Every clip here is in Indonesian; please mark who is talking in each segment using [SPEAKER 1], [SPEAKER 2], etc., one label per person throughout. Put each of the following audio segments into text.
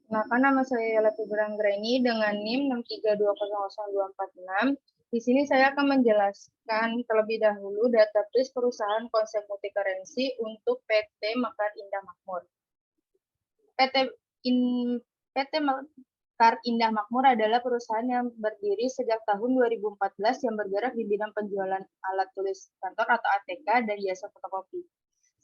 [SPEAKER 1] Maka nama saya Latifah Anggraini dengan NIM 632000246. Di sini saya akan menjelaskan terlebih dahulu database perusahaan konsep multi-currency untuk PT Mekar Indah Makmur. PT Mekar Indah Makmur adalah perusahaan yang berdiri sejak tahun 2014 yang bergerak di bidang penjualan alat tulis kantor atau ATK dan jasa fotokopi.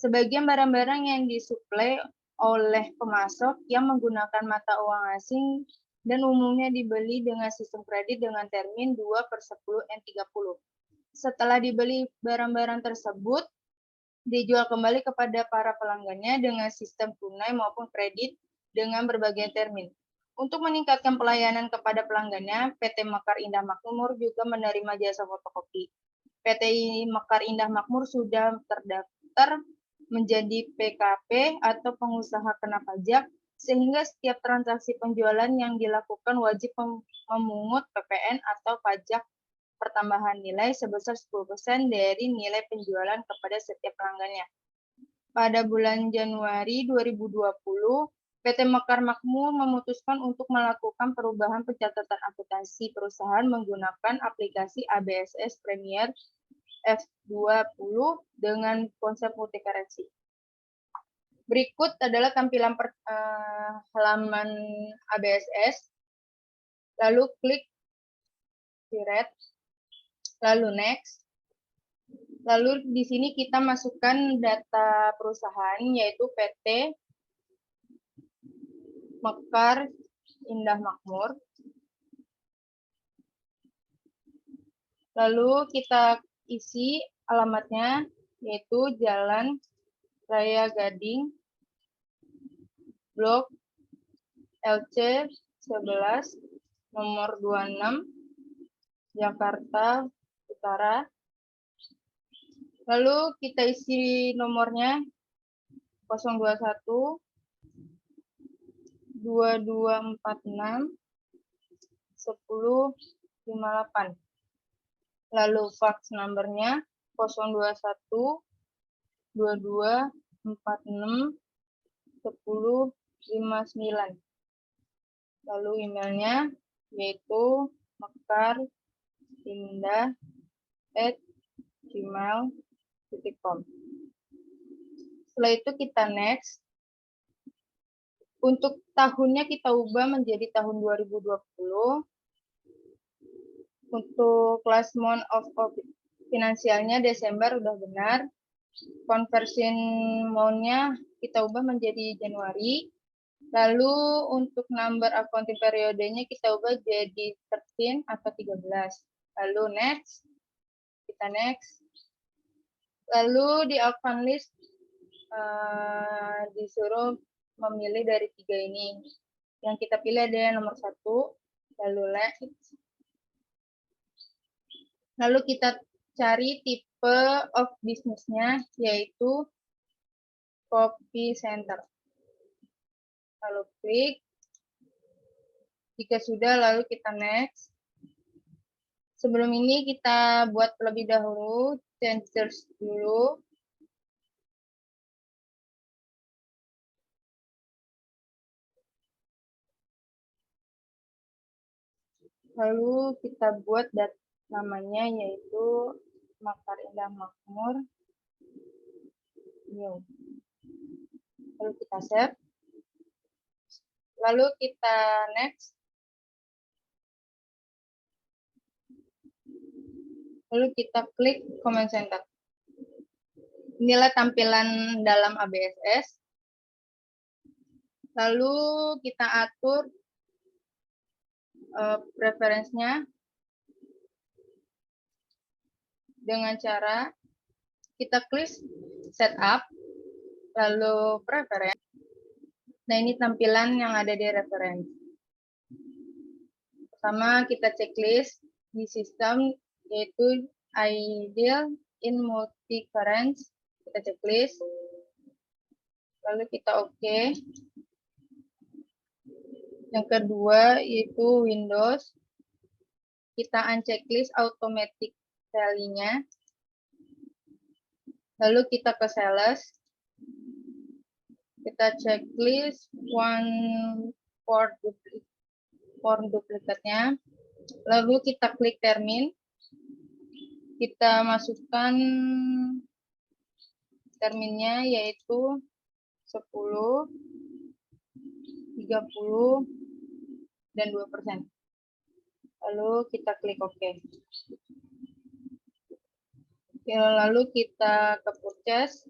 [SPEAKER 1] Sebagian barang-barang yang disuplai oleh pemasok yang menggunakan mata uang asing dan umumnya dibeli dengan sistem kredit dengan termin 2/10N30. Setelah dibeli barang-barang tersebut, dijual kembali kepada para pelanggannya dengan sistem tunai maupun kredit dengan berbagai termin. Untuk meningkatkan pelayanan kepada pelanggannya, PT Mekar Indah Makmur juga menerima jasa fotokopi. PT Mekar Indah Makmur sudah terdaftar menjadi PKP atau pengusaha kena pajak, sehingga setiap transaksi penjualan yang dilakukan wajib memungut PPN atau pajak pertambahan nilai sebesar 10% dari nilai penjualan kepada setiap pelanggannya. Pada bulan Januari 2020, PT Mekar Makmur memutuskan untuk melakukan perubahan pencatatan akuntansi perusahaan menggunakan aplikasi ABSS Premier F20 dengan konsep multi-currency. Berikut adalah tampilan halaman ABSS. Lalu klik Create, lalu Next. Lalu di sini kita masukkan data perusahaan yaitu PT Mekar Indah Makmur. Lalu kita isi alamatnya yaitu Jalan Raya Gading, Blok LC 11, nomor 26, Jakarta Utara. Lalu kita isi nomornya 021 2246 1058. Lalu fax numbernya 021 2246 1059. Lalu emailnya yaitu mekarindah@gmail.com. Setelah itu kita next. Untuk tahunnya kita ubah menjadi tahun 2020. Untuk last month of finansialnya Desember udah benar. Conversion month-nya kita ubah menjadi Januari. Lalu untuk number accounting periodenya kita ubah jadi 13 atau 13. Lalu next. Kita next. Lalu di account list disuruh memilih dari 3 ini. Yang kita pilih ada yang nomor 1. Lalu next. Lalu kita cari tipe of business-nya yaitu copy center. Lalu klik. Jika sudah, lalu kita next. Sebelum ini kita buat terlebih dahulu changes dulu. Lalu kita buat namanya yaitu Mekar Indah Makmur New. Lalu kita save. Lalu kita next. Lalu kita klik Command Center. Inilah tampilan dalam ABSS. Lalu kita atur preferensinya dengan cara kita klik setup, lalu preference. Nah, ini tampilan yang ada di referensi. Pertama, kita checklist di sistem, yaitu ideal in multi-currency. Kita checklist. Lalu kita oke. Yang kedua, yaitu Windows. Kita unchecklist automatic tally-nya. Lalu kita ke sales. Kita checklist one form duplikatnya. Lalu kita klik termin. Kita masukkan terminnya yaitu 10, 30, dan 2%. Lalu kita klik OK. Lalu kita ke purchase.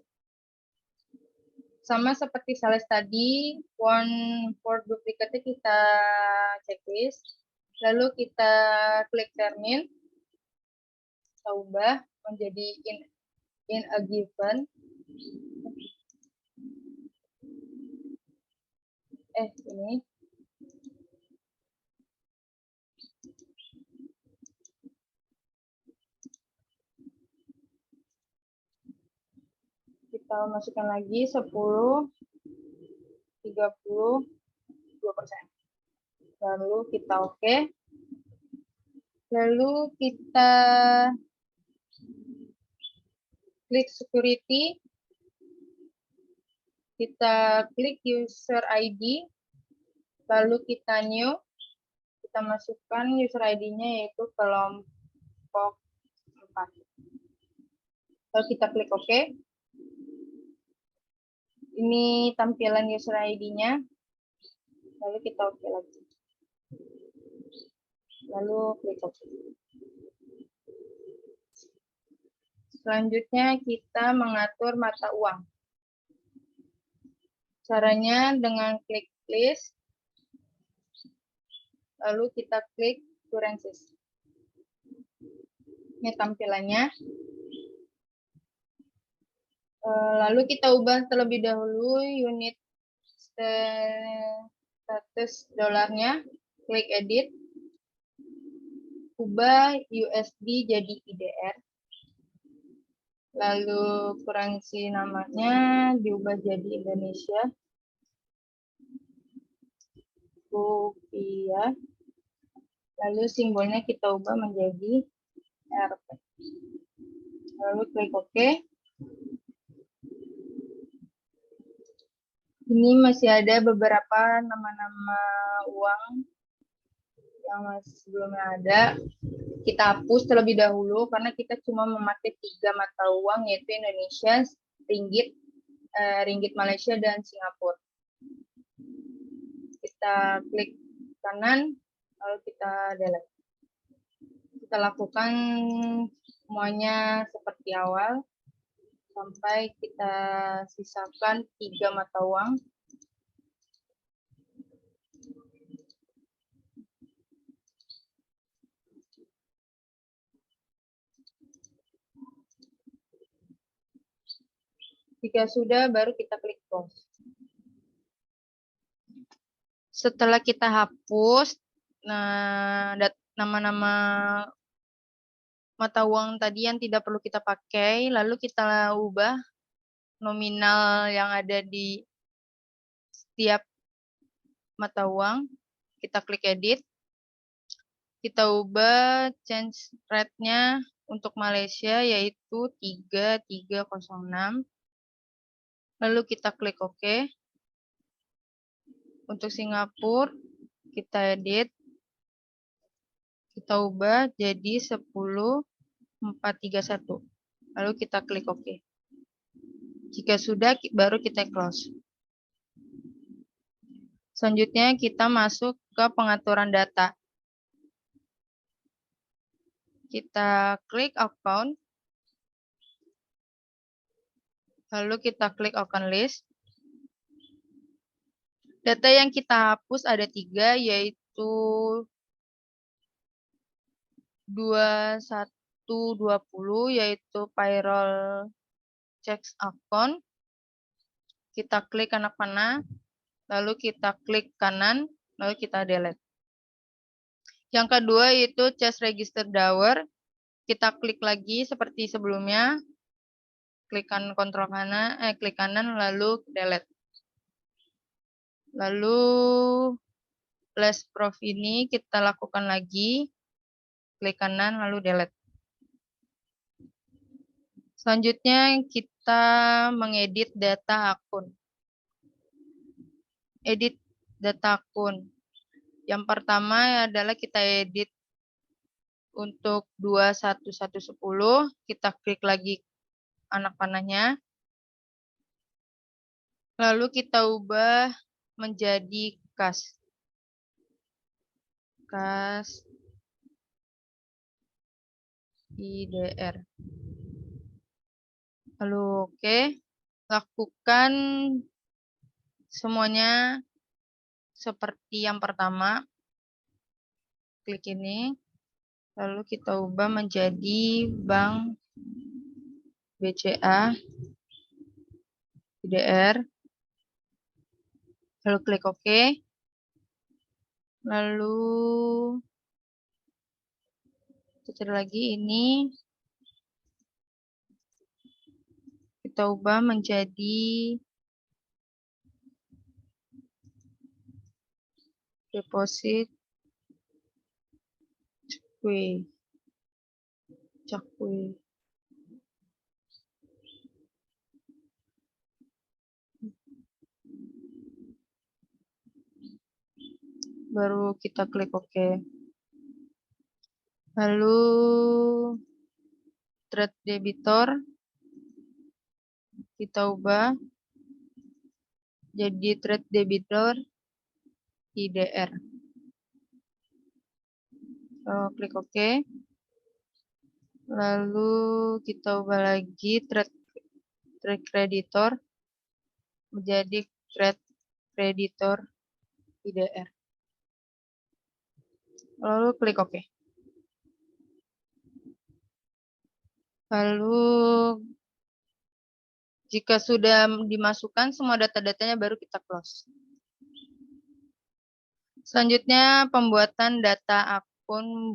[SPEAKER 1] Sama seperti sales tadi, for duplikatnya kita checklist. Lalu kita klik termin. Kita ubah menjadi in a given. Ini. Kita masukkan lagi 10, 30, 2%. Lalu kita OK. Lalu kita klik security. Kita klik user ID. Lalu kita new. Kita masukkan user ID-nya yaitu kelompok 4. Lalu kita klik OK. Ini tampilan user ID-nya. Lalu kita OK lagi. Lalu klik OK. Selanjutnya kita mengatur mata uang. Caranya dengan klik list. Lalu kita klik currencies. Ini tampilannya. Lalu kita ubah terlebih dahulu unit status dolarnya. Klik edit. Ubah USD jadi IDR. Lalu currency namanya diubah jadi Indonesia. Rupiah. Lalu simbolnya kita ubah menjadi Rp. Lalu klik OK. Ini masih ada beberapa nama-nama uang yang masih belum ada. Kita hapus terlebih dahulu karena kita cuma memakai 3 mata uang yaitu Indonesia, Ringgit, Ringgit Malaysia, dan Singapura. Kita klik kanan, lalu kita delete. Kita lakukan semuanya seperti awal sampai kita sisakan 3 mata uang. Jika sudah, baru kita klik close. Setelah kita hapus nama-nama mata uang tadi yang tidak perlu kita pakai, lalu kita ubah nominal yang ada di setiap mata uang. Kita klik edit. Kita ubah change rate-nya untuk Malaysia yaitu 3306. Lalu kita klik OK. Untuk Singapura, kita edit. Kita ubah jadi 10431. Lalu kita klik OK. Jika sudah, baru kita close. Selanjutnya, kita masuk ke pengaturan data. Kita klik account. Lalu kita klik account list. Data yang kita hapus ada 3, yaitu 2120, yaitu payroll checks account. Kita klik anak panah, lalu kita klik kanan, lalu kita delete. Yang kedua yaitu cash register hour. Kita klik lagi seperti sebelumnya. Klik kontrol kanan, klik kanan, lalu delete. Lalu last prof ini kita lakukan lagi. Klik kanan, lalu delete. Selanjutnya kita mengedit data akun. Edit data akun. Yang pertama adalah kita edit untuk 21110, kita klik lagi anak panahnya. Lalu kita ubah menjadi kas. Kas IDR. Lalu oke. Lakukan semuanya seperti yang pertama. Klik ini. Lalu kita ubah menjadi bank BCA IDR. Lalu klik OK. Lalu kita cari lagi ini. Kita ubah menjadi deposit cakwe. Baru kita klik OK. Lalu trade debitor kita ubah jadi trade debitor IDR. Klik OK. Lalu kita ubah lagi trade creditor menjadi trade creditor IDR. Lalu klik OK. Lalu jika sudah dimasukkan semua data-datanya baru kita close. Selanjutnya pembuatan data akun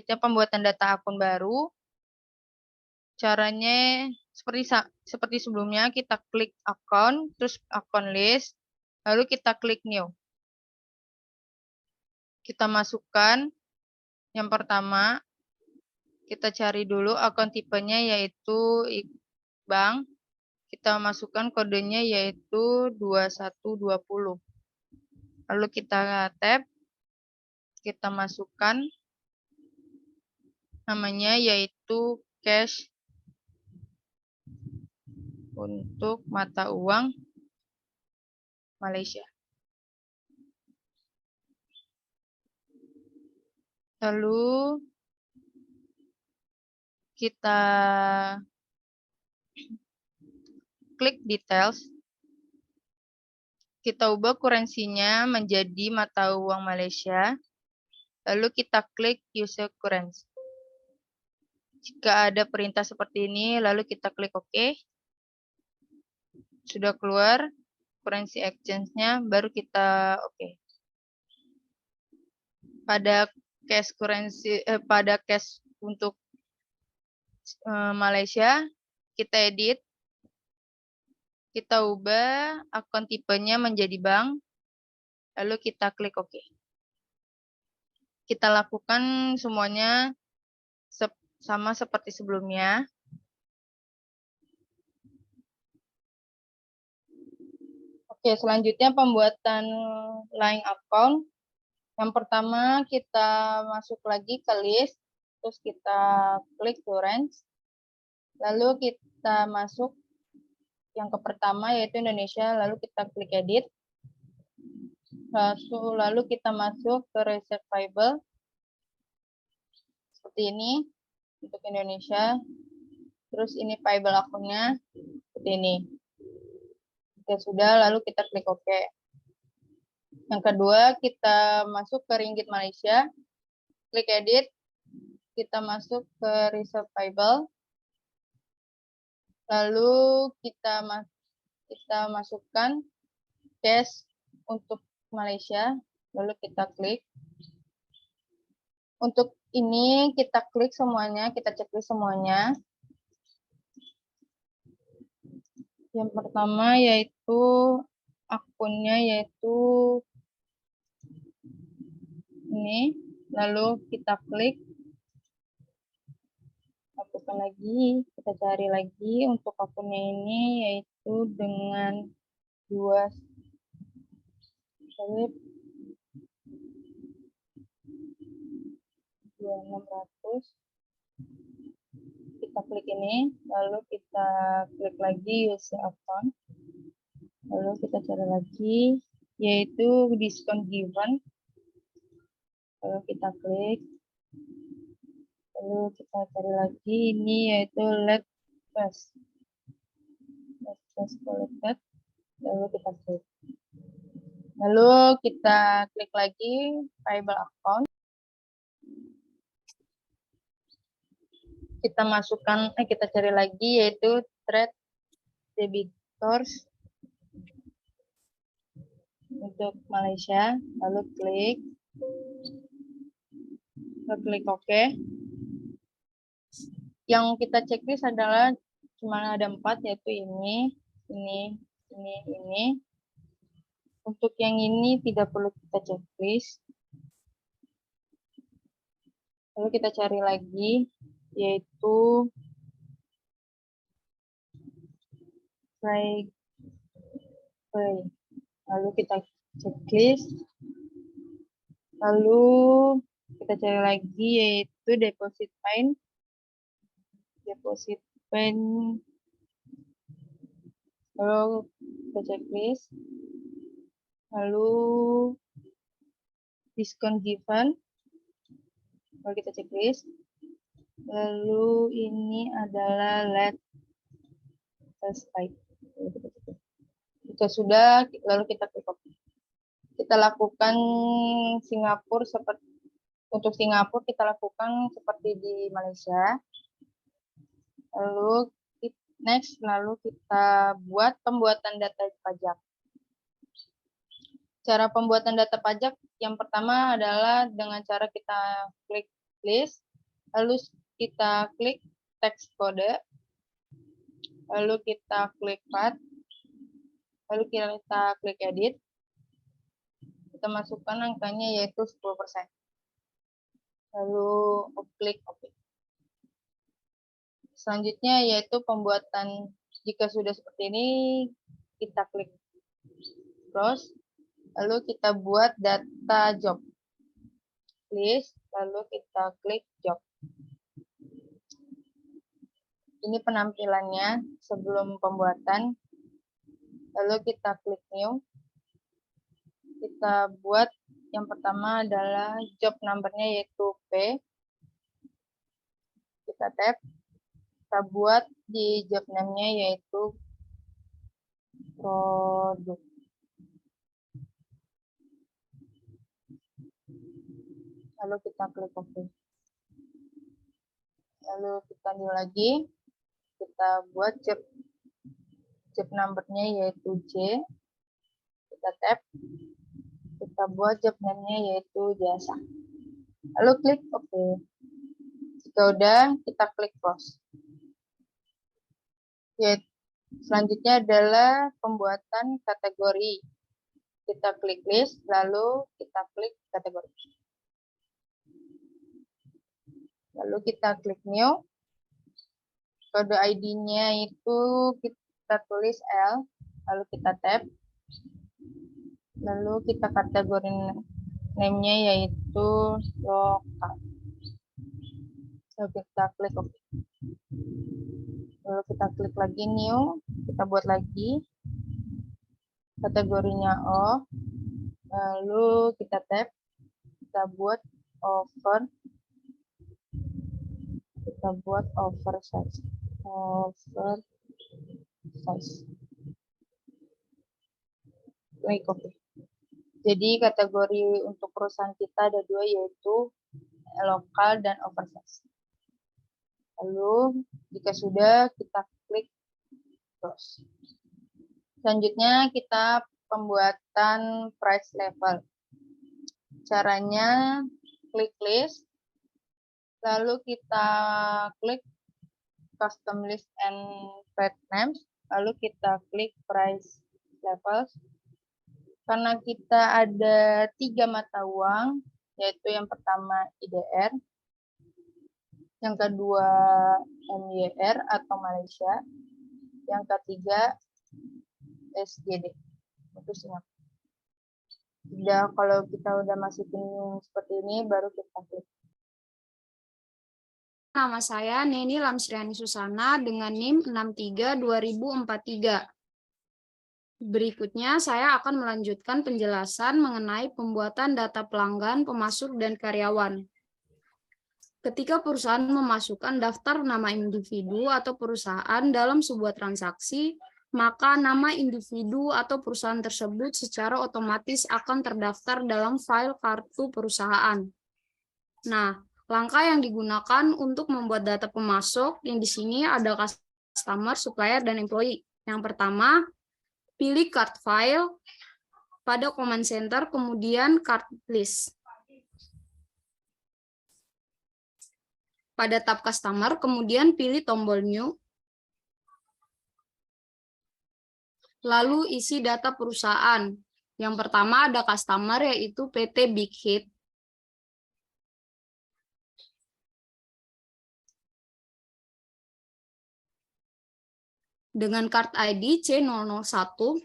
[SPEAKER 1] pembuatan data akun baru. Caranya seperti sebelumnya, kita klik akun, terus akun list, lalu kita klik new. Kita masukkan yang pertama, kita cari dulu akun tipenya yaitu bank. Kita masukkan kodenya yaitu 2120. Lalu kita tap, kita masukkan namanya yaitu cash untuk mata uang Malaysia. Lalu kita klik details. Kita ubah kurensinya menjadi mata uang Malaysia. Lalu kita klik use currency. Jika ada perintah seperti ini, lalu kita klik OK. Sudah keluar currency exchange-nya, baru kita OK. Pada cash untuk Malaysia, kita edit. Kita ubah akun tipenya menjadi bank. Lalu kita klik OK. Kita lakukan semuanya sama seperti sebelumnya. Oke, selanjutnya pembuatan line account. Yang pertama kita masuk lagi ke list, terus kita klik currency. Lalu kita masuk yang ke pertama yaitu Indonesia, lalu kita klik edit. Lalu kita masuk ke reservable. Seperti ini untuk Indonesia. Terus ini payable akunnya seperti ini. Jika sudah, lalu kita klik OK. Yang kedua, kita masuk ke ringgit Malaysia. Klik edit. Kita masuk ke reservable. Lalu kita masukkan cash untuk Malaysia. Lalu kita klik. Untuk ini kita klik semuanya, kita checklist semuanya. Yang pertama yaitu akunnya yaitu ini. Lalu kita klik. Lakukan lagi, kita cari lagi untuk akunnya ini yaitu dengan 2 salib 2600. Kita klik ini, lalu kita klik lagi use account, lalu kita cari lagi yaitu diskon given, lalu kita klik, lalu kita cari lagi ini yaitu let first collected, lalu kita klik, lalu kita klik lagi payable account, kita masukkan, kita cari lagi yaitu trade debitors untuk Malaysia, lalu klik OK. Yang kita checklist adalah cuma ada 4, yaitu ini. Untuk yang ini tidak perlu kita checklist. Lalu kita cari lagi yaitu play. Lalu kita checklist. Lalu kita cari lagi yaitu deposit pin. Lalu kita checklist. Lalu diskon given. Lalu kita checklist. Lalu ini adalah let satisfied. Jika sudah, lalu kita klik OK. Kita lakukan Singapura seperti untuk Singapura kita lakukan seperti di Malaysia. Lalu next, lalu kita buat pembuatan data pajak. Cara pembuatan data pajak yang pertama adalah dengan cara kita klik list, lalu kita klik text kode, lalu kita klik path, lalu kita klik edit, kita masukkan angkanya yaitu 10%. Lalu klik OK. Selanjutnya yaitu pembuatan, jika sudah seperti ini, kita klik close, lalu kita buat data job list, lalu kita klik job. Ini penampilannya sebelum pembuatan. Lalu kita klik new. Kita buat yang pertama adalah job numbernya yaitu P. Kita tap. Kita buat di job name-nya yaitu produk. Lalu kita klik OK. Lalu kita new lagi. Kita buat job number-nya yaitu J. Kita tap. Kita buat job name-nya yaitu jasa. Lalu klik OK. Jika udah, kita klik close. Selanjutnya adalah pembuatan kategori. Kita klik list, lalu kita klik kategori. Lalu kita klik new. Kode ID-nya itu kita tulis L, lalu kita tap. Lalu kita kategori name-nya yaitu lokal. Lalu kita klik OK. Lalu kita klik lagi new, kita buat lagi kategorinya O. Lalu kita tap, kita buat oversize. Klik OK. Jadi kategori untuk perusahaan kita ada 2, yaitu lokal dan oversize. Lalu jika sudah, kita klik close. Selanjutnya kita pembuatan price level. Caranya klik list, lalu kita klik custom list and path names, lalu kita klik price levels. Karena kita ada 3 mata uang, yaitu yang pertama IDR, yang kedua MYR atau Malaysia, yang ketiga SGD. putusnya. Udah, kalau kita udah masukin seperti ini, baru kita klik.
[SPEAKER 2] Nama saya Neni Lamsriani Susana dengan NIM 632043. Berikutnya saya akan melanjutkan penjelasan mengenai pembuatan data pelanggan, pemasok, dan karyawan. Ketika perusahaan memasukkan daftar nama individu atau perusahaan dalam sebuah transaksi, maka nama individu atau perusahaan tersebut secara otomatis akan terdaftar dalam file kartu perusahaan. Nah, langkah yang digunakan untuk membuat data pemasok yang di sini ada customer, supplier, dan employee. Yang pertama, pilih card file pada command center, kemudian card list. Pada tab customer, kemudian pilih tombol new. Lalu isi data perusahaan. Yang pertama ada customer, yaitu PT Big Hit. Dengan card ID C001.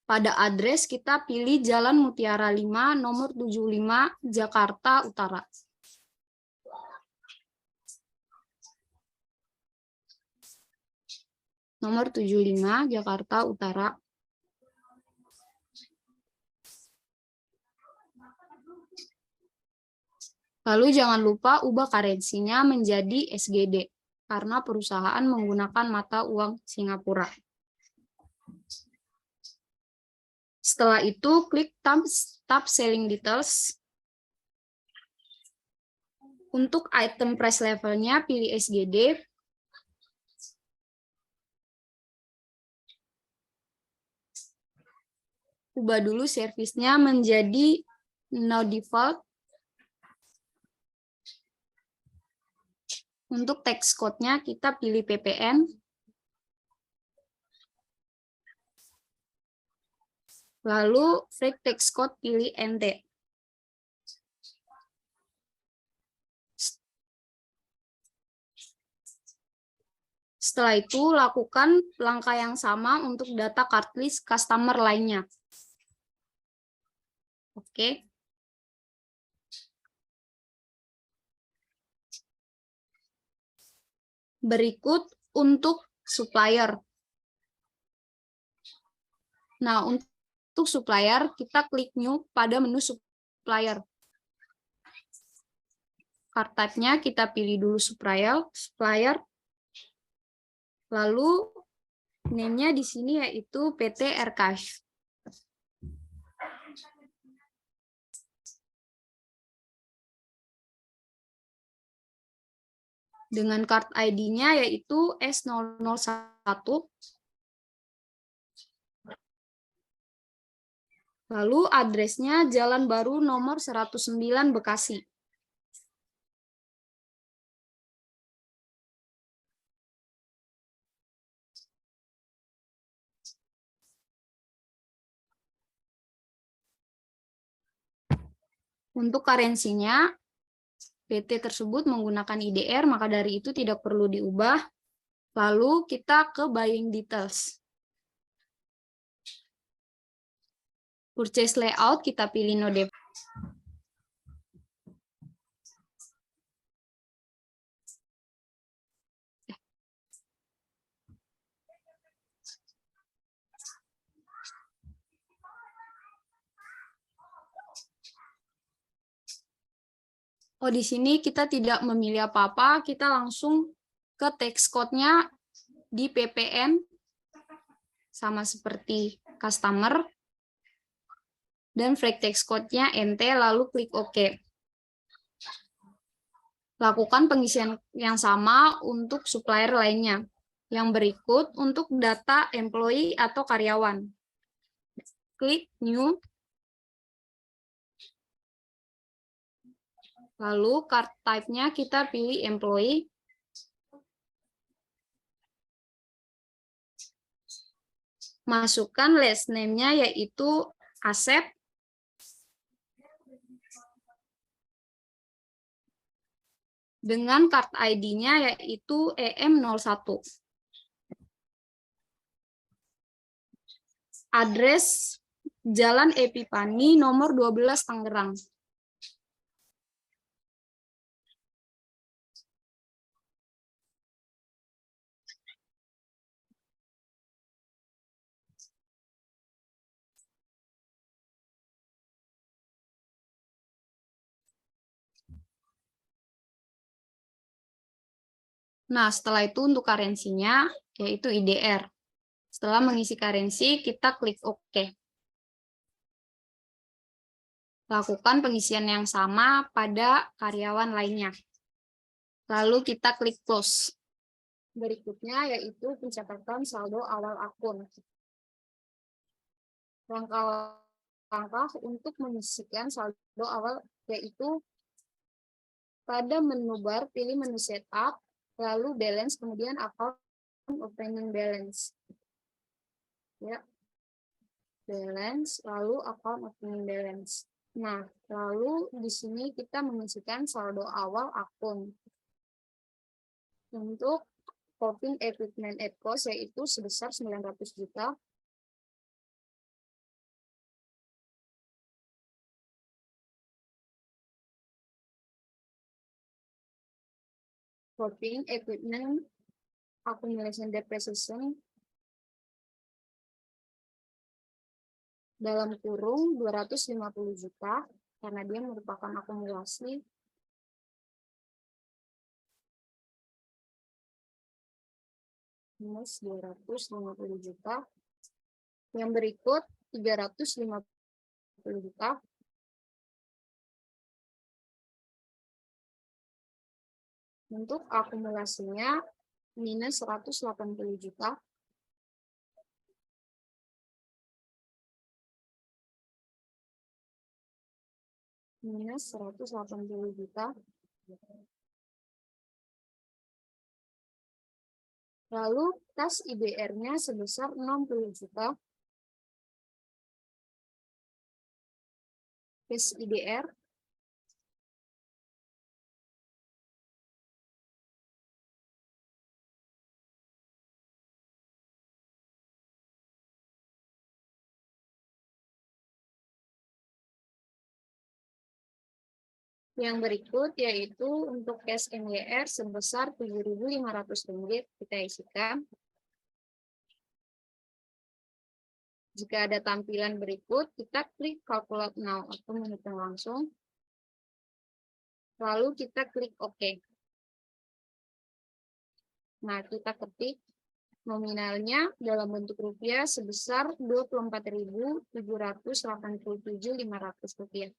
[SPEAKER 2] Pada address kita pilih Jalan Mutiara 5, nomor 75, Jakarta Utara. Nomor 75, Jakarta Utara. Lalu jangan lupa ubah karensinya menjadi SGD, karena perusahaan menggunakan mata uang Singapura. Setelah itu, klik tab Selling Details. Untuk item price levelnya, pilih SGD. Ubah dulu servisnya menjadi no default. Untuk text code-nya kita pilih PPN. Lalu flag text code pilih NT. Setelah itu lakukan langkah yang sama untuk data card list customer lainnya. Oke. Berikut untuk supplier. Nah, untuk supplier, kita klik new pada menu supplier. Card type-nya kita pilih dulu supplier. Lalu name-nya di sini yaitu PT Aircash. Dengan card ID-nya yaitu S001. Lalu address-nya Jalan Baru nomor 109 Bekasi. Untuk karensinya, PT tersebut menggunakan IDR, maka dari itu tidak perlu diubah. Lalu kita ke buying details. Purchase layout, kita pilih no default. Oh, di sini kita tidak memilih apa-apa, kita langsung ke text code-nya di PPN, sama seperti customer, dan flag text code-nya NT, lalu klik OK. Lakukan pengisian yang sama untuk supplier lainnya. Yang berikut untuk data employee atau karyawan. Klik new. Lalu card type-nya kita pilih employee. Masukkan last name-nya yaitu Asep. dengan card ID-nya yaitu EM01. Address Jalan Epipani nomor 12 Tangerang. Nah, setelah itu untuk karensinya yaitu IDR. Setelah mengisi karensi, kita klik OK. Lakukan pengisian yang sama pada karyawan lainnya. Lalu kita klik close. Berikutnya yaitu pencatatan saldo awal akun. Langkah-langkah untuk mengisikan saldo awal yaitu pada menu bar pilih menu setup, lalu balance, kemudian account opening balance. Ya. Balance, lalu account opening balance. Nah, lalu di sini kita mengisikan saldo awal akun. Untuk coping equipment at cost yaitu sebesar 900 juta. Coping equipment accumulation depreciation dalam kurung 250 juta karena dia merupakan akumulasi. Minus 250 juta. Yang berikut 350 juta. Untuk akumulasinya minus 180 juta. Minus 180 juta. Lalu kas IDR-nya sebesar 60 juta. Kas IDR yang berikut yaitu untuk cash NWR sebesar Rp7.500 kita isikan. Jika ada tampilan berikut, kita klik calculate now atau menghitung langsung. Lalu kita klik OK. Nah, kita ketik nominalnya dalam bentuk rupiah sebesar Rp24.787.500.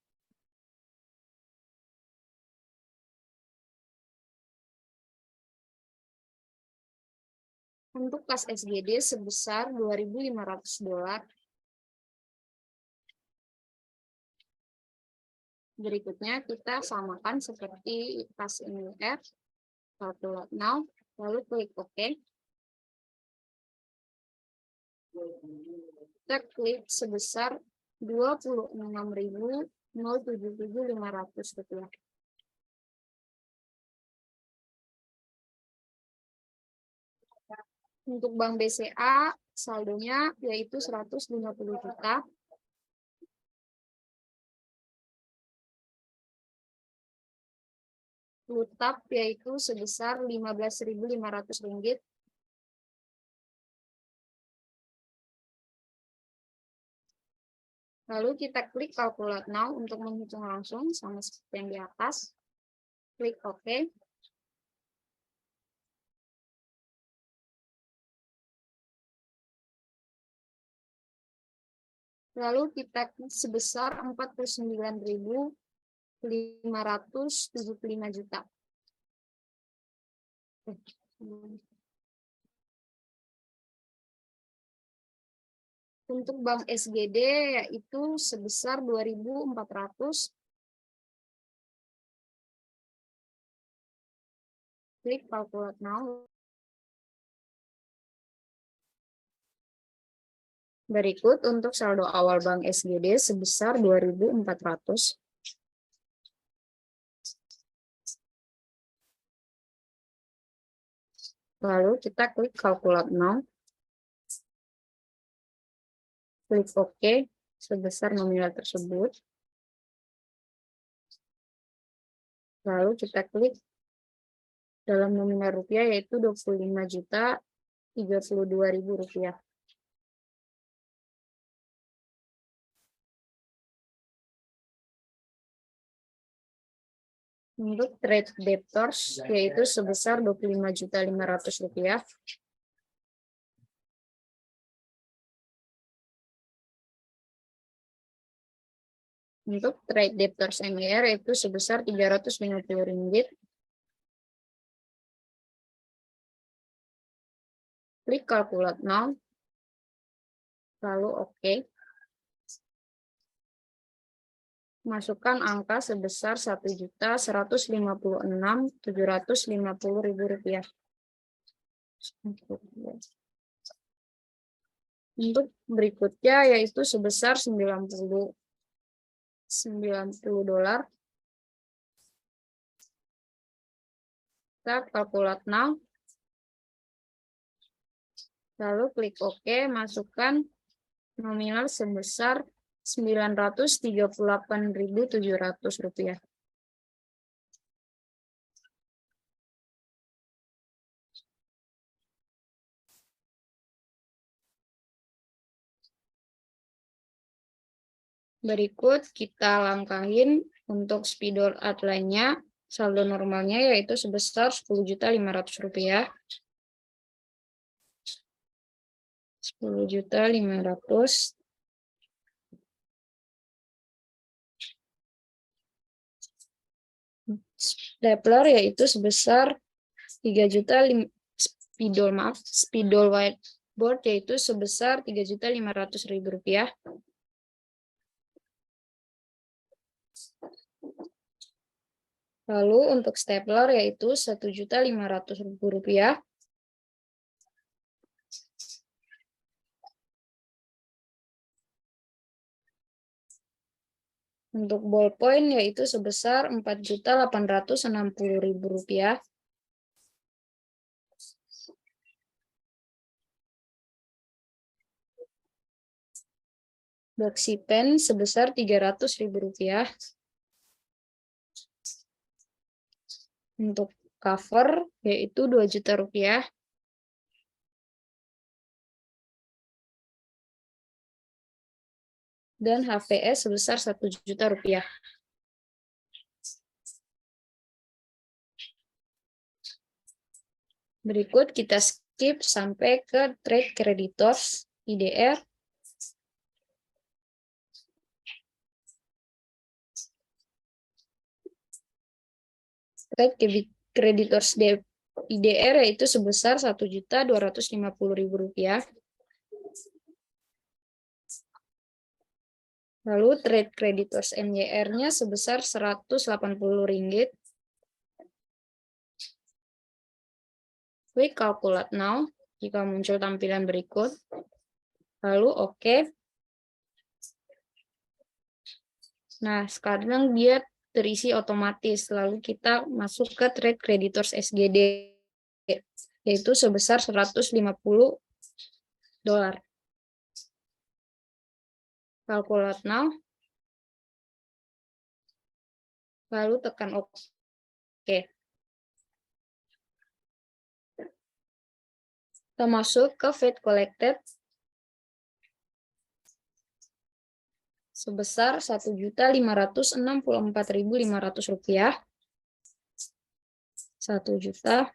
[SPEAKER 2] Untuk kas SGD sebesar $2.500. Berikutnya kita samakan seperti kas NWR, calculate now, lalu klik OK. Kita klik sebesar Rp26.077.500. Untuk Bank BCA, saldonya yaitu 150 juta. Lutap yaitu sebesar Rp15.500. Lalu kita klik calculate now untuk menghitung langsung sama seperti yang di atas. Klik OK. Lalu kita klik sebesar Rp49.575 juta. Untuk Bank SGD yaitu sebesar 2.400. Klik calculate now. Berikut untuk saldo awal Bank SGD sebesar 2.400. Lalu kita klik Calculate Now. Klik OK sebesar nominal tersebut. Lalu kita klik dalam nominal rupiah yaitu Rp25.032.000. Untuk trade debtors yaitu sebesar Rp25.500.000. Untuk trade debtors MIR itu sebesar Rp350. Klik Calculate Now. Lalu OK. Masukkan angka sebesar Rp1.156.750.000. Untuk berikutnya yaitu sebesar $90. Kita Calculate Now. Lalu klik OK, masukkan nominal sebesar Rp938.700. Berikut kita langkahin untuk spidol outline-nya, saldo normalnya yaitu sebesar Rp10.500. Rp10.500. Stapler yaitu sebesar 3 juta spidol whiteboard yaitu sebesar Rp3.500.000. Lalu untuk stapler yaitu Rp1.500.000. Untuk ballpoint yaitu sebesar Rp4.860.000. Boxy pen sebesar Rp300.000. Untuk cover yaitu Rp2 juta. Dan HVS sebesar Rp1 juta. Berikut kita skip sampai ke trade creditors IDR. Trade creditors IDR yaitu sebesar Rp1.250.000. Lalu trade creditors NYR-nya sebesar Rp180. Klik Calculate Now jika muncul tampilan berikut. Lalu OK. Nah, sekarang dia terisi otomatis. Lalu kita masuk ke trade creditors SGD yaitu sebesar $150. Calculate Now. Lalu tekan OK. Kita masuk ke VAT collected sebesar Rp1.564.500. 1 juta.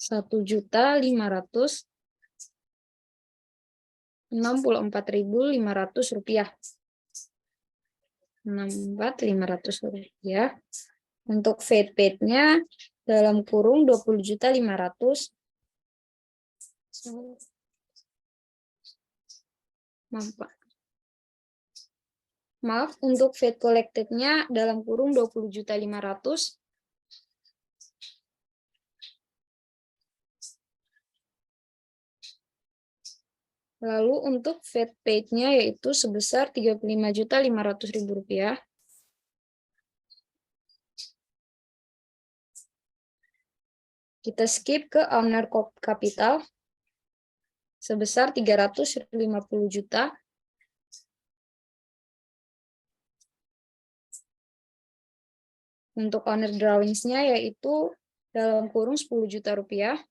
[SPEAKER 2] Rp1.564.500. Rp64.500. Untuk VAT paid-nya dalam kurung 20.500. Maaf, untuk VAT collected-nya dalam kurung 20.500. Lalu untuk VAT paid-nya yaitu sebesar Rp35.500.000. Kita skip ke owner capital sebesar 350 juta. Untuk owner drawings-nya yaitu dalam kurung 10 juta rupiah.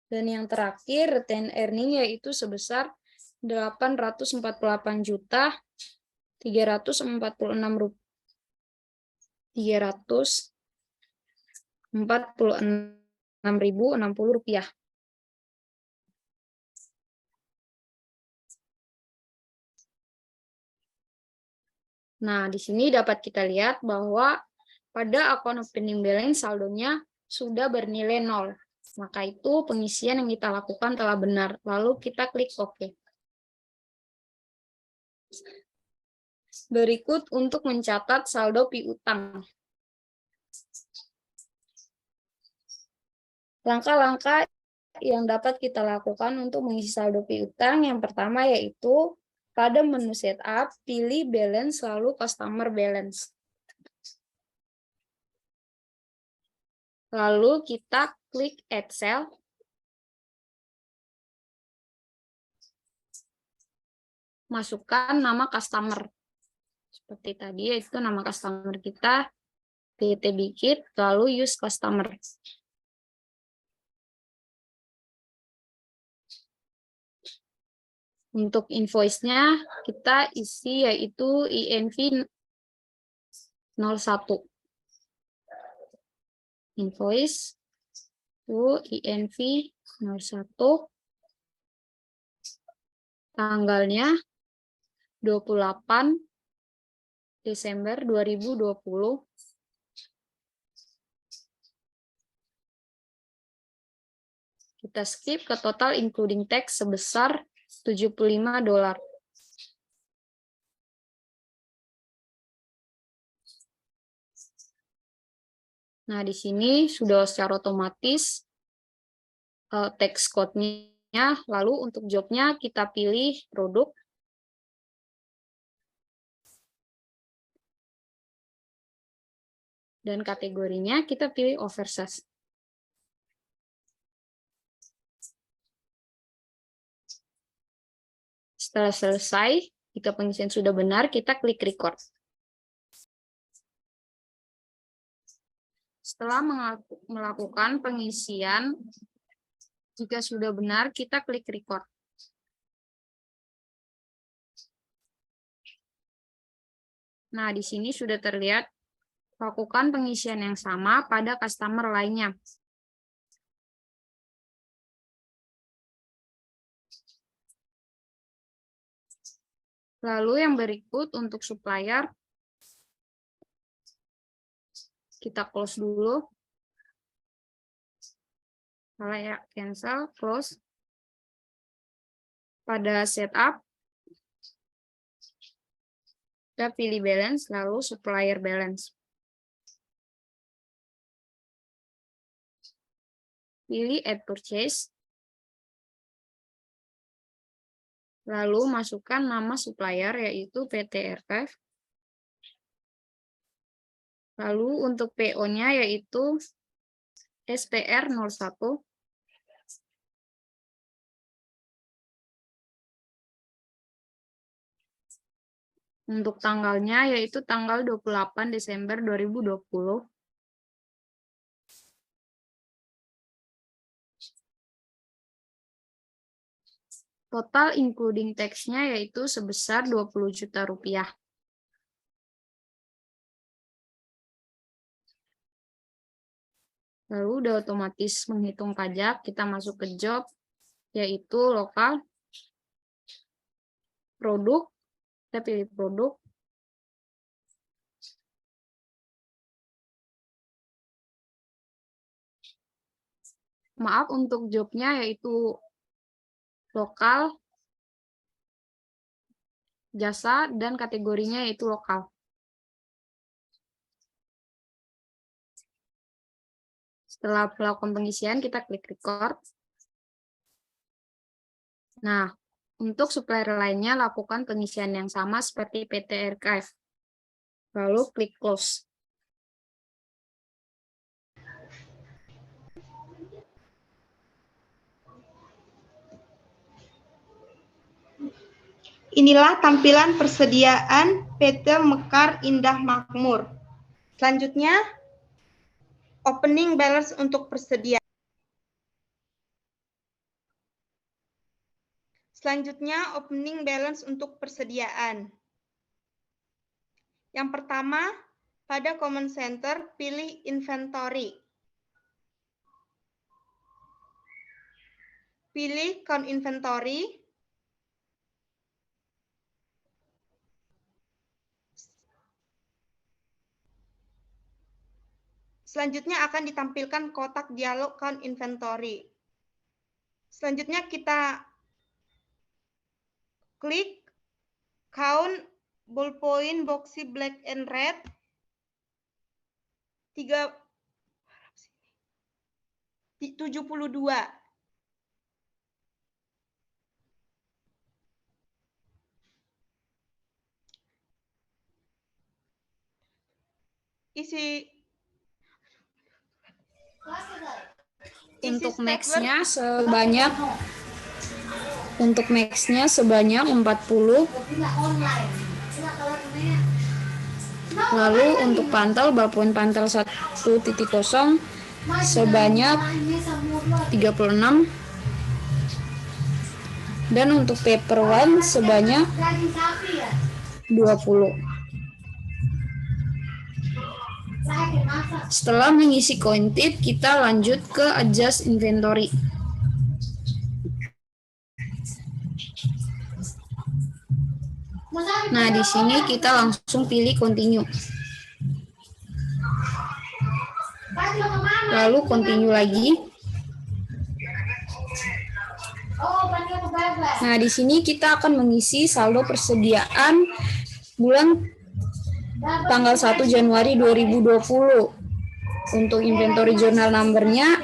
[SPEAKER 2] Dan yang terakhir retained earning yaitu sebesar 848 juta 346.060 rupiah. Nah, di sini dapat kita lihat bahwa pada akun opening balance saldonya sudah bernilai 0. Maka itu pengisian yang kita lakukan telah benar. Lalu kita klik OK. Berikut untuk mencatat saldo piutang. Langkah-langkah yang dapat kita lakukan untuk mengisi saldo piutang yang pertama yaitu pada menu setup, pilih balance lalu customer balance. Lalu kita klik add cell. Masukkan nama customer. Seperti tadi yaitu nama customer kita, PT Bikit, lalu use customer. Untuk invoice-nya kita isi yaitu INV 01. Invoice itu INV 01. Tanggalnya 28 Desember 2020. Kita skip ke total including tax sebesar $75. Nah, di sini sudah secara otomatis tax code-nya. Lalu untuk job-nya kita pilih produk. Dan kategorinya kita pilih oversize. Setelah selesai, jika pengisian sudah benar, kita klik record. Setelah melakukan pengisian, jika sudah benar, kita klik record. Nah, di sini sudah terlihat lakukan pengisian yang sama pada customer lainnya. Lalu yang berikut untuk supplier, kita close dulu. Kalau ya, cancel, close. Pada setup, kita pilih balance, lalu supplier balance. Pilih add purchase. Lalu masukkan nama supplier yaitu PT Aircraft. Lalu untuk PO-nya yaitu SPR 01. Untuk tanggalnya yaitu tanggal 28 Desember 2020. Total including tax-nya yaitu sebesar 20 juta rupiah. Lalu udah otomatis menghitung pajak, kita masuk ke job, yaitu lokal, produk, kita pilih produk, maaf untuk jobnya yaitu lokal, jasa, dan kategorinya yaitu lokal. Setelah melakukan pengisian, kita klik record. Nah, untuk supplier lainnya, lakukan pengisian yang sama seperti PT Archive. Lalu klik close.
[SPEAKER 3] Inilah tampilan persediaan PT Mekar Indah Makmur. Selanjutnya, opening balance untuk persediaan. Selanjutnya, opening balance untuk persediaan. Yang pertama, pada Command Center, pilih Inventory. Pilih Count Inventory. Selanjutnya akan ditampilkan kotak dialog Count Inventory. Selanjutnya kita klik Count ballpoint boxy black and red 72.
[SPEAKER 2] Untuk max-nya sebanyak 40. Lalu untuk pantel, ballpoint pantel 1.0 sebanyak 36. Dan untuk paper one sebanyak 20. Setelah mengisi coin tip, kita lanjut ke adjust inventory. Nah, di sini kita langsung pilih continue. Lalu continue lagi. Nah, di sini kita akan mengisi saldo persediaan bulan tanggal 1 Januari 2020. Untuk inventory journal number-nya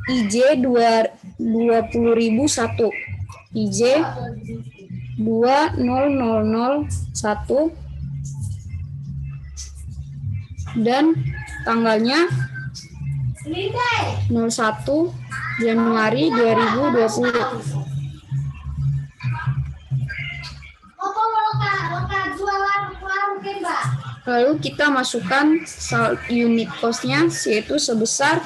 [SPEAKER 2] IJ 20.001, IJ 20001, dan tanggalnya 01 Januari 2020. Lalu kita masukkan unit cost-nya, yaitu sebesar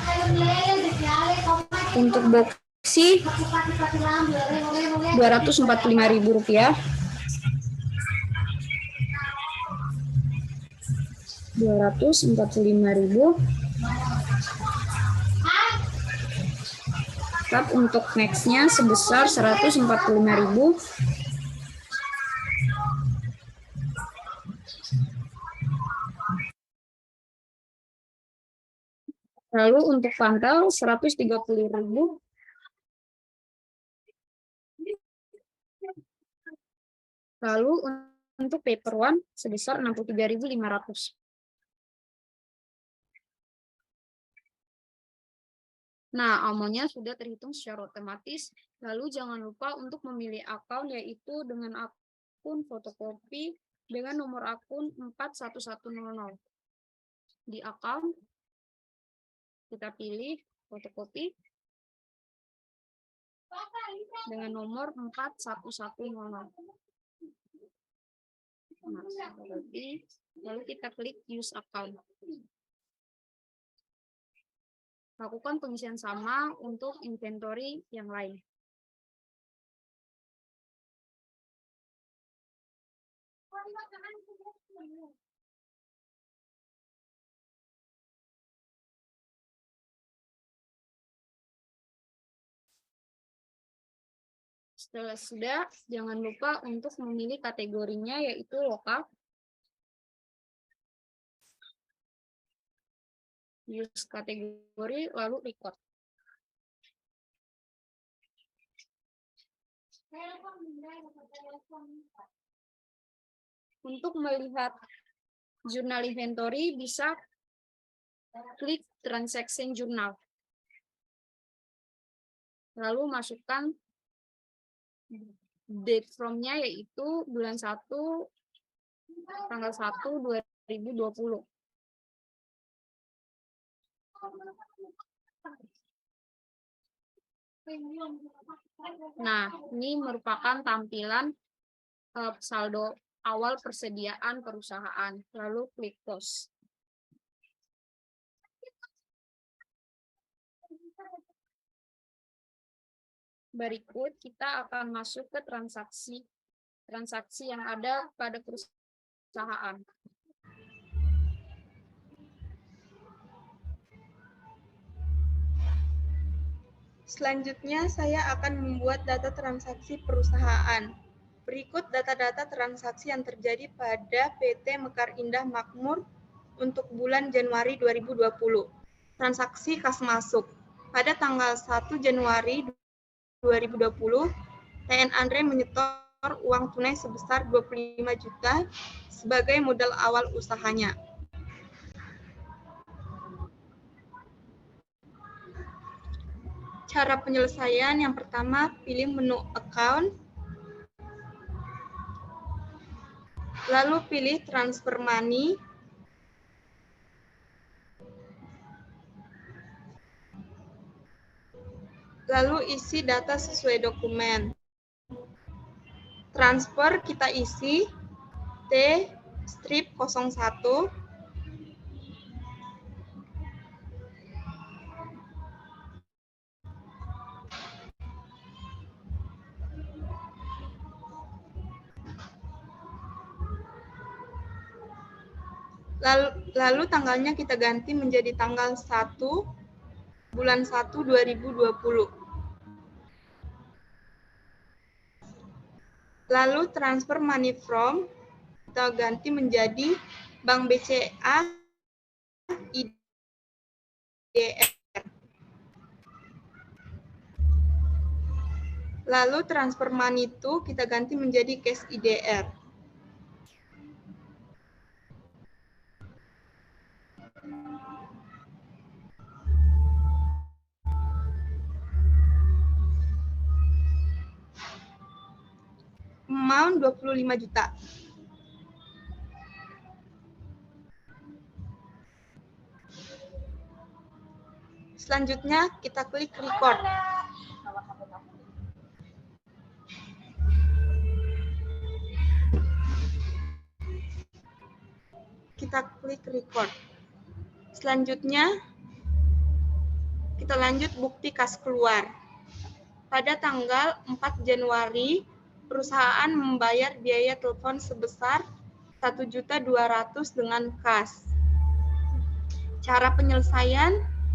[SPEAKER 2] untuk boxy Rp245.000. Untuk next-nya sebesar Rp145.000. Lalu untuk pantel 130.000. Lalu untuk paper one sebesar 63.500. Nah, amonya sudah terhitung secara otomatis. Lalu jangan lupa untuk memilih akun, yaitu dengan akun fotokopi dengan nomor akun 41100. Di akun kita pilih fotokopi dengan nomor 41100. Lalu kita klik use account. Lakukan pengisian sama untuk inventory yang lain. Setelah sudah, jangan lupa untuk memilih kategorinya, yaitu lokal. Use kategori, lalu record. Untuk melihat jurnal inventory, bisa klik transaction journal. Lalu masukkan date from-nya yaitu bulan 1 tanggal 1 2020. Nah, ini merupakan tampilan saldo awal persediaan perusahaan. Lalu klik close. Berikut kita akan masuk ke transaksi yang ada pada perusahaan.
[SPEAKER 3] Selanjutnya, saya akan membuat data transaksi perusahaan. Berikut data-data transaksi yang terjadi pada PT Mekar Indah Makmur untuk bulan Januari 2020. Transaksi kas masuk. Pada tanggal 1 Januari 2020, TN Andre menyetor uang tunai sebesar 25 juta sebagai modal awal usahanya. Cara penyelesaian yang pertama, pilih menu account, lalu pilih transfer money, lalu isi data sesuai dokumen. Transfer kita isi T-01, lalu tanggalnya kita ganti menjadi tanggal 1 bulan 1 2020. Lalu transfer money from kita ganti menjadi Bank BCA IDR. Lalu transfer money itu kita ganti menjadi cash IDR. Amount 25 juta. Selanjutnya kita klik record. Kita klik record. Selanjutnya kita lanjut bukti kas keluar. Pada tanggal 4 Januari, perusahaan membayar biaya telepon sebesar 1.200.000 dengan kas. Cara penyelesaian,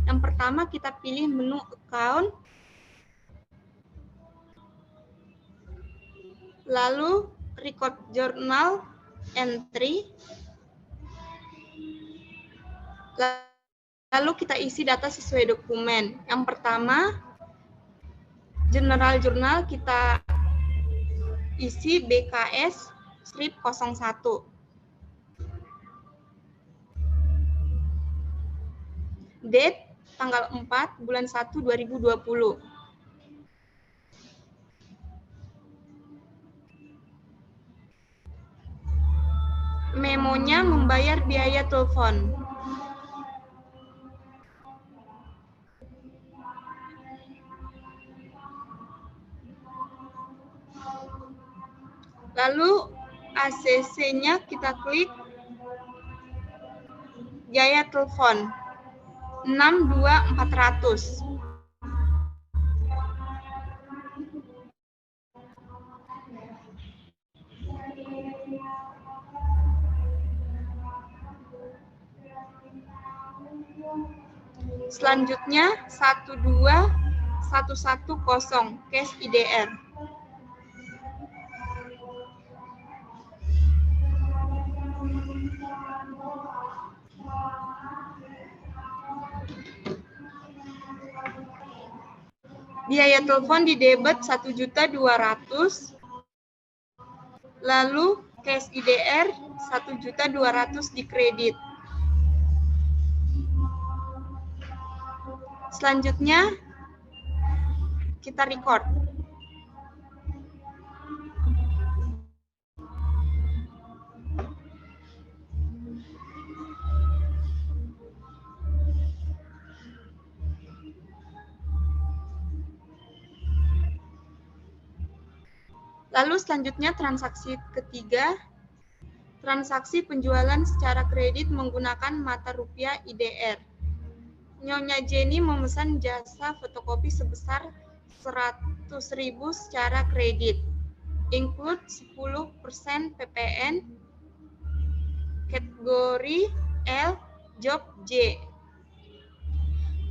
[SPEAKER 3] yang pertama kita pilih menu account, lalu record journal entry, lalu kita isi data sesuai dokumen. Yang pertama, general journal kita isi BKS strip 01. Date tanggal 4 bulan 1 2020. Memonya membayar biaya telepon. Lalu ACC-nya kita klik biaya telepon 62.400. Selanjutnya 12110 cash IDR. Biaya telepon di debit 1.200.000, lalu cash IDR 1.200.000 di kredit. Selanjutnya, kita record. Lalu selanjutnya transaksi ketiga, transaksi penjualan secara kredit menggunakan mata rupiah IDR. Nyonya Jenny memesan jasa fotokopi sebesar 100.000 secara kredit, include 10% PPN, kategori L, job J.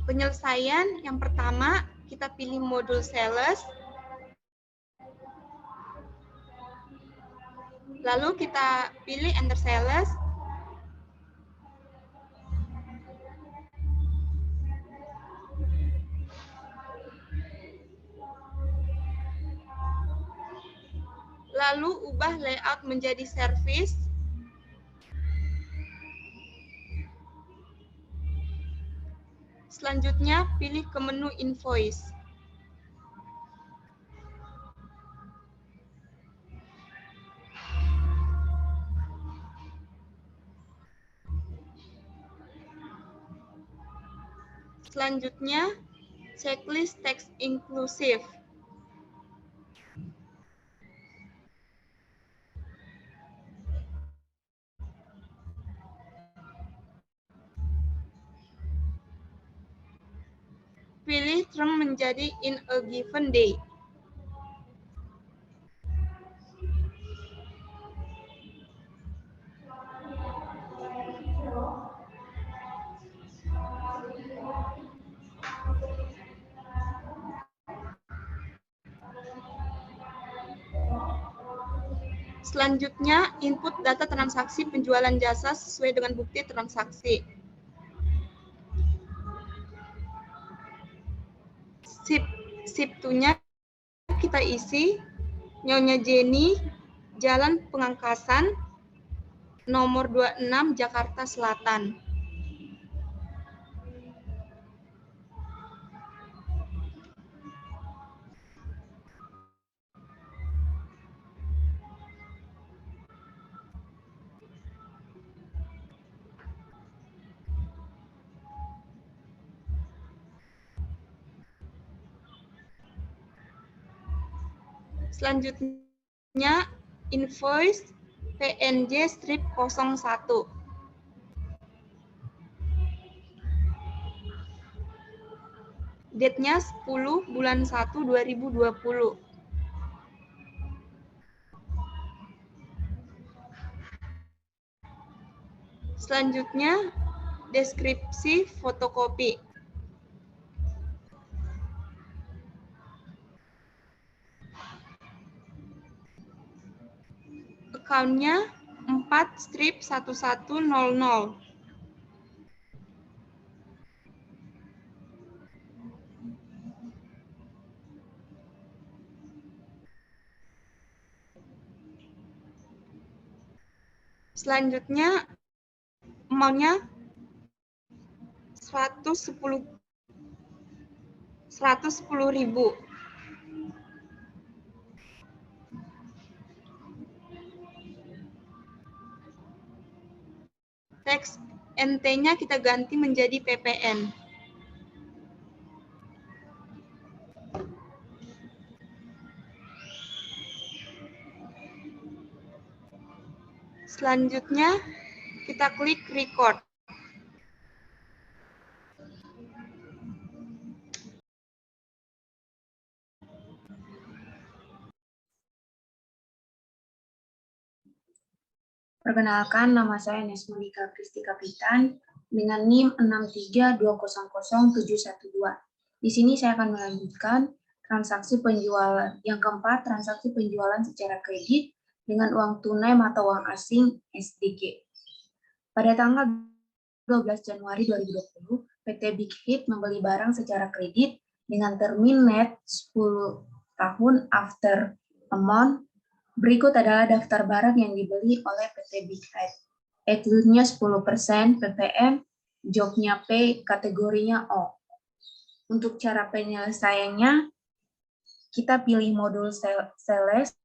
[SPEAKER 3] Penyelesaian yang pertama, kita pilih modul sales, lalu kita pilih enter sales. Lalu ubah layout menjadi service. Selanjutnya pilih ke menu invoice. Selanjutnya, checklist text inclusive. Pilih term menjadi in a given day. Selanjutnya, input data transaksi penjualan jasa sesuai dengan bukti transaksi. SIP2-nya kita isi, Nyonya Jenny, Jalan Pengangkasan, nomor 26, Jakarta Selatan. Selanjutnya, invoice PNJ strip 01. Date-nya 10/1/2020. Selanjutnya, deskripsi fotokopi. Account-nya 4/1100. Selanjutnya, amount-nya 110.000. Teks NT-nya kita ganti menjadi PPN. Selanjutnya, kita klik record.
[SPEAKER 4] Perkenalkan, nama saya Nesmolika Kristi Kapitan dengan NIM 632000712. Di sini saya akan melanjutkan transaksi penjualan. Yang keempat, transaksi penjualan secara kredit dengan uang tunai mata uang asing SDG. Pada tanggal 12 Januari 2020, PT Big Hit membeli barang secara kredit dengan termin net 10 tahun after amount. Berikut adalah daftar barang yang dibeli oleh PT Big Hit. Include-nya 10% PPN, jobnya P, kategorinya O. Untuk cara penyelesaiannya, kita pilih modul Sales,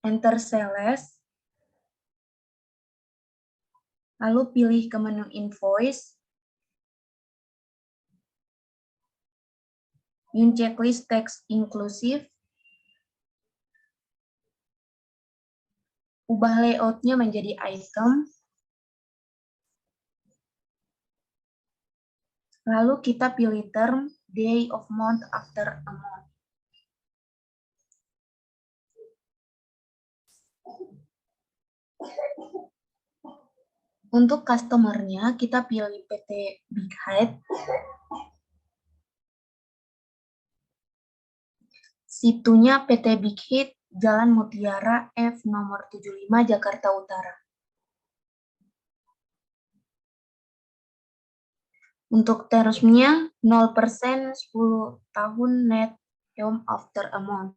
[SPEAKER 4] enter Sales, lalu pilih ke menu Invoice, New Checklist Text Inclusive, ubah layout-nya menjadi item, lalu kita pilih term day of month after a month. Untuk customer-nya, kita pilih PT Big Hide. Situnya PT Big Hit, Jalan Mutiara F nomor 75, Jakarta Utara. Untuk termsnya 0% 10 tahun net term after a month.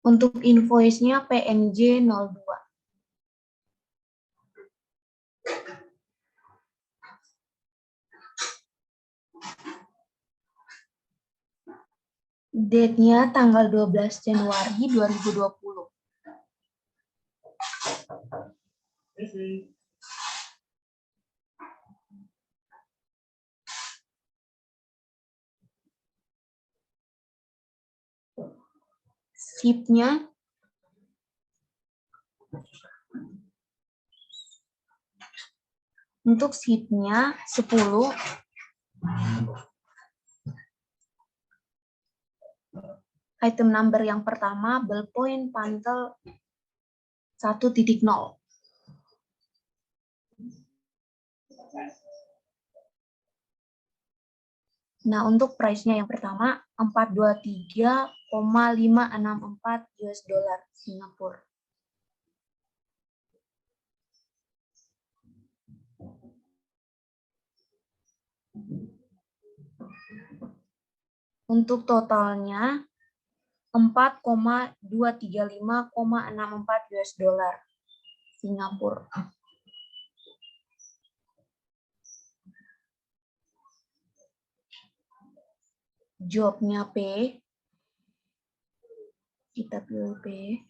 [SPEAKER 4] Untuk invoice-nya PNJ 02. Date-nya tanggal 12 Januari 2020. Ship-nya untuk ship-nya 10. Item number yang pertama ballpoint pantel 1.0. Nah, untuk price-nya yang pertama 423,564 US dollar Singapura. Untuk totalnya 4,235,64 US dollar Singapura. Jobnya P, kita pilih P.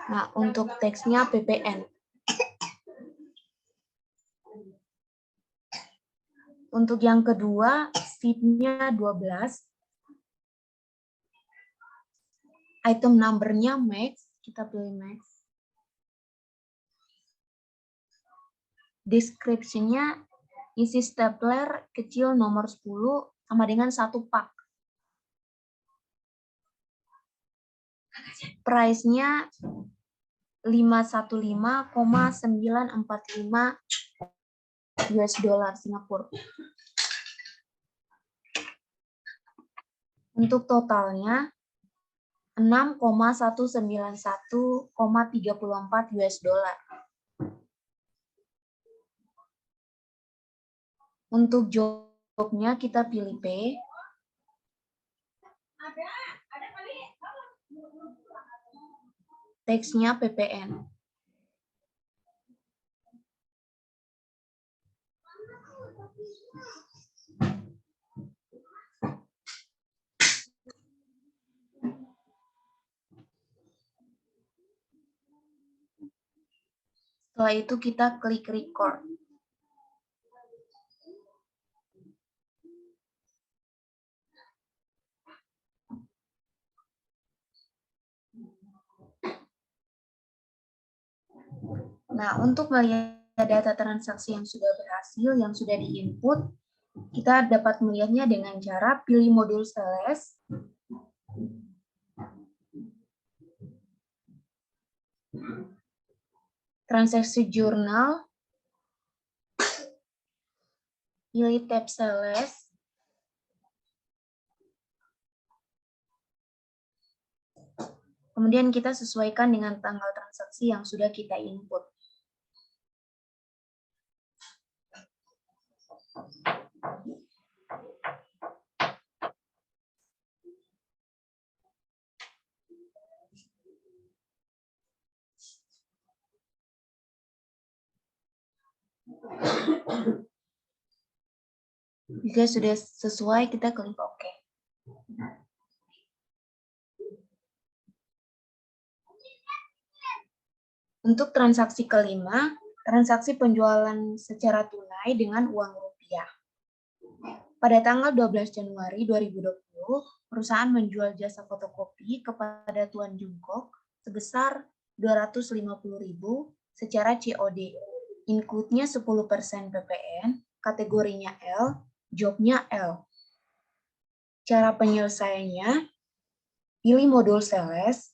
[SPEAKER 4] Nah, untuk teksnya PPN. Untuk yang kedua, sheet-nya 12. Item number-nya Max, kita pilih Max. Description-nya isi stapler kecil nomor 10 sama dengan 1 pak. Price-nya 515,945 US dollar Singapura. Untuk totalnya 6,191,34 US dollar. Untuk jobnya kita pilih P. Teksnya PPN. Setelah itu kita klik record. Nah, untuk melihat data transaksi yang sudah berhasil, yang sudah di-input, kita dapat melihatnya dengan cara pilih modul sales, transaksi jurnal, pilih tab sales, kemudian kita sesuaikan dengan tanggal transaksi yang sudah kita input. Jika sudah sesuai, kita klik OK. Untuk transaksi kelima, transaksi penjualan secara tunai dengan uang rupiah. Pada tanggal 12 Januari 2020, perusahaan menjual jasa fotokopi kepada Tuan Jungkok sebesar 250.000 secara COD. Include-nya 10% PPN, kategorinya L, job-nya L. Cara penyelesaiannya, pilih modul sales,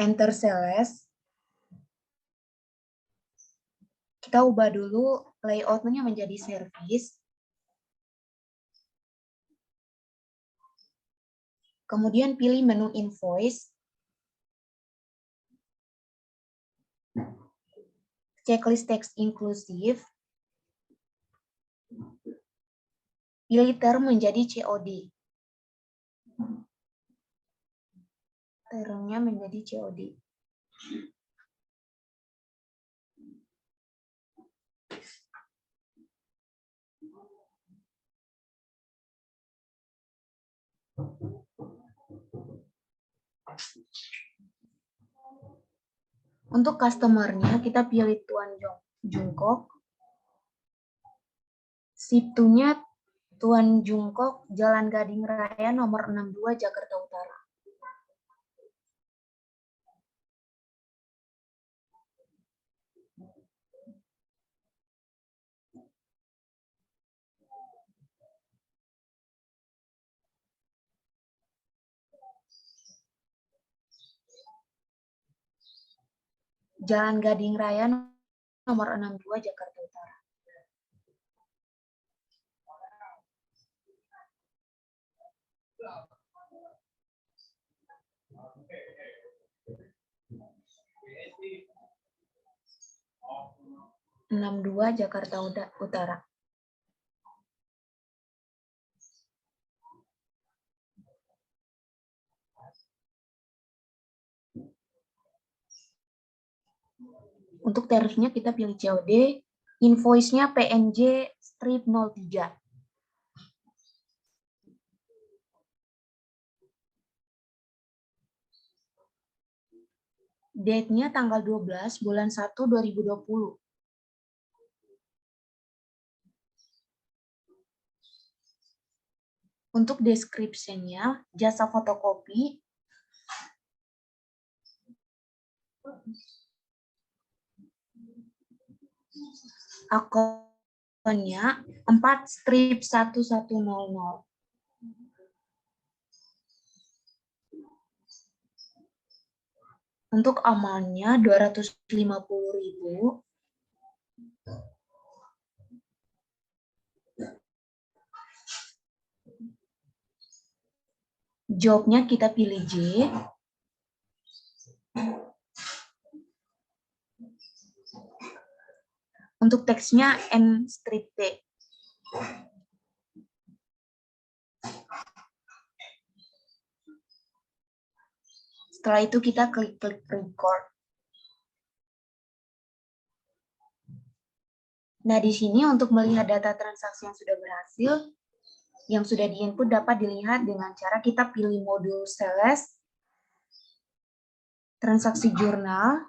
[SPEAKER 4] enter sales. Kita ubah dulu layout-nya menjadi service. Kemudian pilih menu invoice. Checklist text inklusif. Pilih term menjadi COD. Termnya menjadi COD. Untuk customer-nya, kita pilih Tuan Jungkok. SIP2-nya Tuan Jungkok, Jalan Gading Raya nomor 62, Jakarta Utara. Jalan Gading Raya nomor 62, Jakarta Utara. Jakarta Utara. Untuk tarifnya kita pilih COD, invoice-nya PNJ strip 03. Date-nya tanggal 12 bulan 1 2020. Untuk description-nya, jasa fotokopi, akunnya 4/1100. Untuk amount-nya 250.000. Job-nya kita pilih J. Untuk teksnya N strip T. Setelah itu kita klik record. Nah, di sini untuk melihat data transaksi yang sudah berhasil, yang sudah diinput dapat dilihat dengan cara kita pilih modul sales, transaksi jurnal,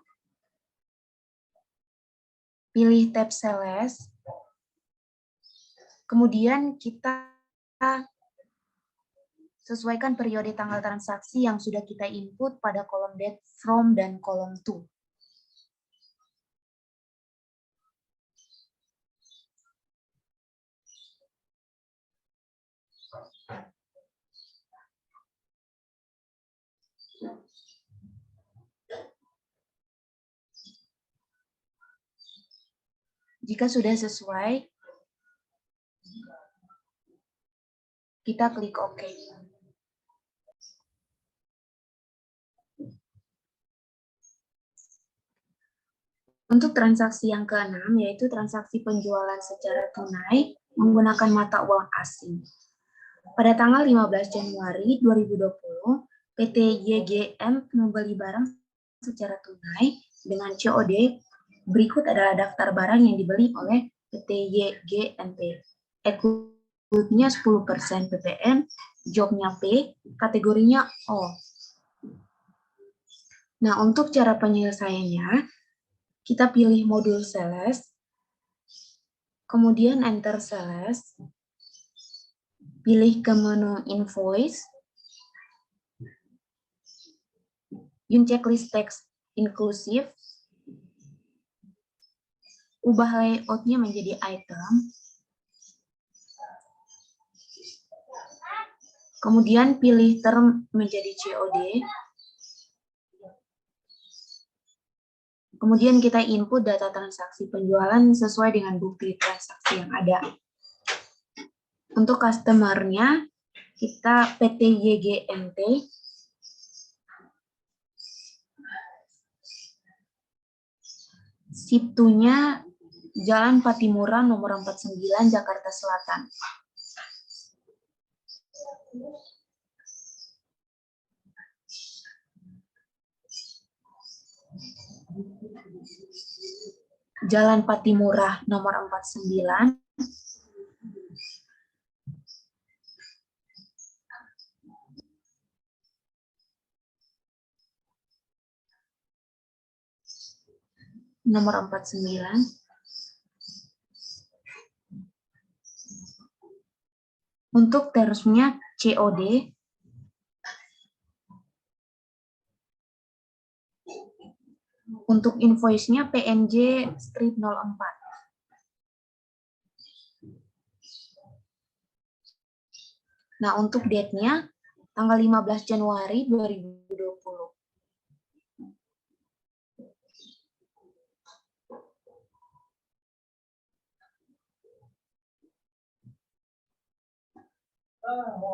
[SPEAKER 4] pilih tab sales, kemudian kita Sesuaikan periode tanggal transaksi yang sudah kita input pada kolom date from dan kolom to. Jika sudah sesuai, kita klik OK. Untuk transaksi yang ke-6, yaitu transaksi penjualan secara tunai menggunakan mata uang asing. Pada tanggal 15 Januari 2020, PT YGM membeli barang secara tunai dengan COD. Berikut adalah daftar barang yang dibeli oleh PT YGMP. Equity-nya 10% PPN, jobnya P, kategorinya O. Nah, untuk cara penyelesaiannya, kita pilih modul sales, kemudian enter sales, pilih ke menu invoice, checklist text inklusif, ubah layout-nya menjadi item, kemudian pilih term menjadi COD, kemudian kita input data transaksi penjualan sesuai dengan bukti transaksi yang ada. Untuk customer-nya, kita PT YGMT, SIP2-nya Jalan Patimura nomor 49, Jakarta Selatan. Jalan Patimura nomor 49. Nomor 49. Untuk termsnya COD. Untuk invoice-nya PNJ strip 04. Nah, untuk date-nya tanggal 15 Januari 2020.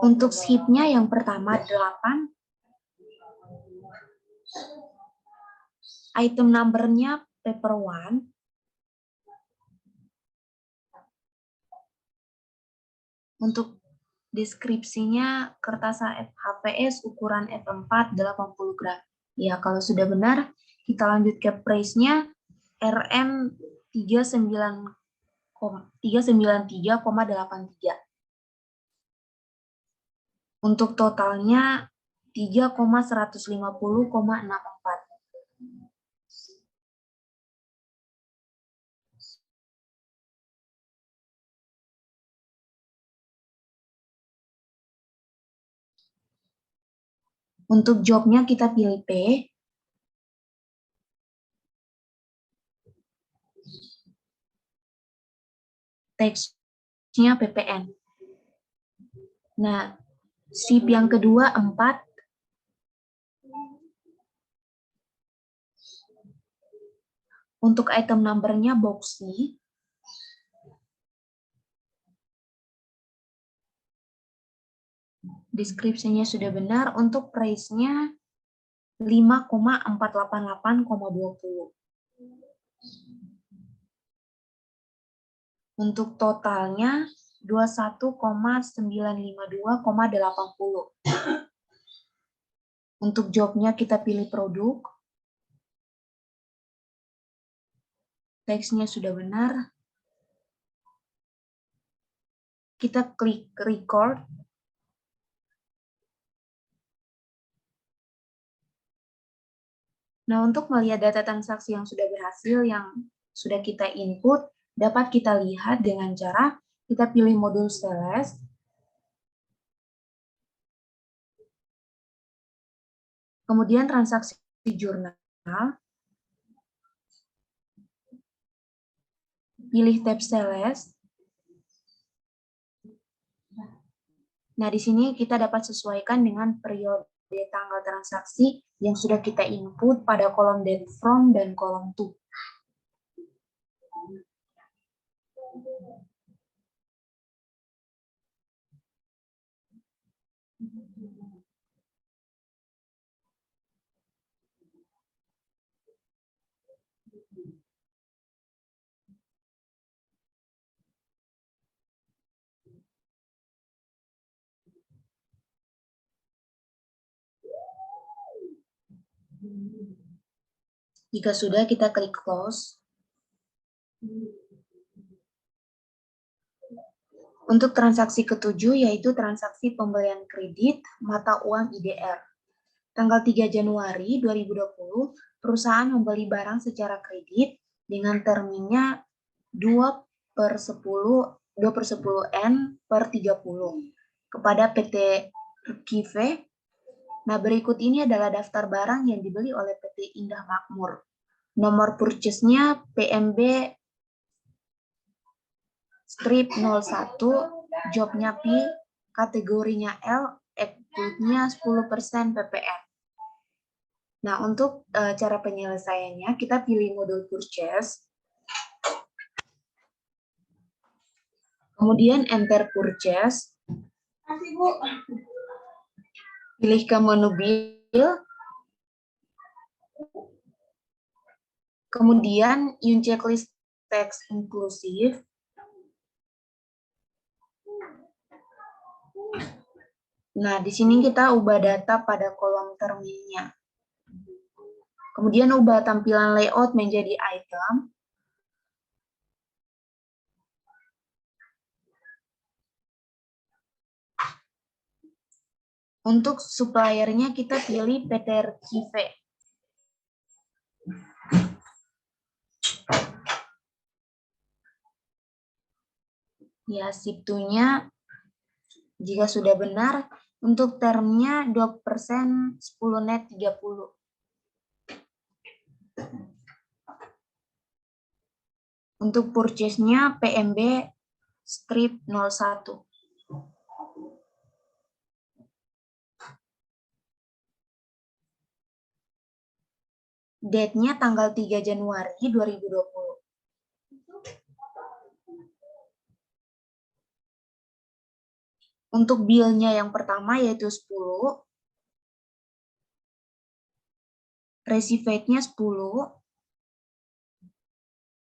[SPEAKER 4] Untuk SIP-nya yang pertama 8. Item number-nya paper 1. Untuk deskripsinya kertas HPS ukuran F4 80 gram. Ya, kalau sudah benar, kita lanjut ke price-nya RM 393,83. Untuk totalnya 3,150,64. Untuk job-nya kita pilih P. Text-nya PPN. Nah, SIP yang kedua 4. Untuk item number-nya box C. Deskripsinya sudah benar. Untuk price-nya 5,488,20. Untuk totalnya 21,952,80. Untuk job-nya kita pilih produk. Teksnya sudah benar. Kita klik record. Nah, untuk melihat data transaksi yang sudah berhasil, yang sudah kita input, dapat kita lihat dengan cara kita pilih modul sales, Kemudian transaksi jurnal, pilih tab sales. Nah, di sini kita dapat sesuaikan dengan periode tanggal transaksi yang sudah kita input pada kolom date from dan kolom to. Jika sudah, kita klik close. Untuk transaksi ketujuh, yaitu transaksi pembelian kredit mata uang IDR. Tanggal 3 Januari 2020, perusahaan membeli barang secara kredit dengan terminnya 2/10N/30 kepada PT Kive. Nah, berikut ini adalah daftar barang yang dibeli oleh PT Indah Makmur. Nomor purchase-nya PMB strip 01, jobnya P, kategorinya L, equity-nya 10% PPN. Nah, untuk cara penyelesaiannya, kita pilih modul purchase. Kemudian enter purchase. Pilih ke menu bill. Kemudian use checklist text inklusif. Nah, di sini kita ubah data pada kolom terminnya. Kemudian ubah tampilan layout menjadi item. Untuk suppliernya kita pilih PT Kive. Ya, SIP2-nya jika sudah benar, untuk termnya 2% 10 net 30. Untuk purchase-nya PMB strip 01. Date-nya tanggal 3 Januari 2020. Untuk bill-nya yang pertama yaitu 10. Receipt-nya 10.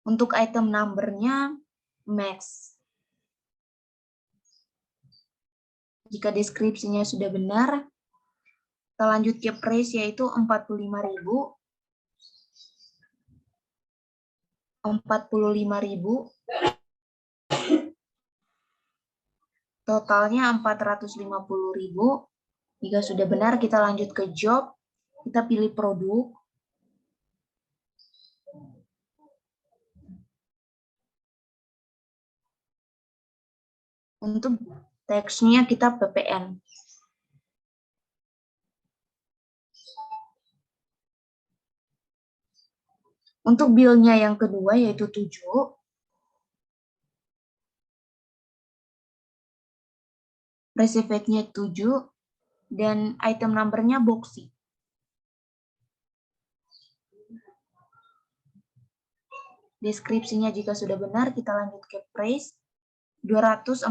[SPEAKER 4] Untuk item number-nya max. Jika deskripsinya sudah benar, kita lanjut ke price yaitu 45.000. 45.000. Totalnya 450.000. Jika sudah benar, kita lanjut ke job. Kita pilih produk. Untuk teksnya kita PPN. Untuk bill-nya yang kedua yaitu 7. Receipt-nya 7. Dan item number-nya boxy. Deskripsinya jika sudah benar, kita lanjut ke price. 245.000.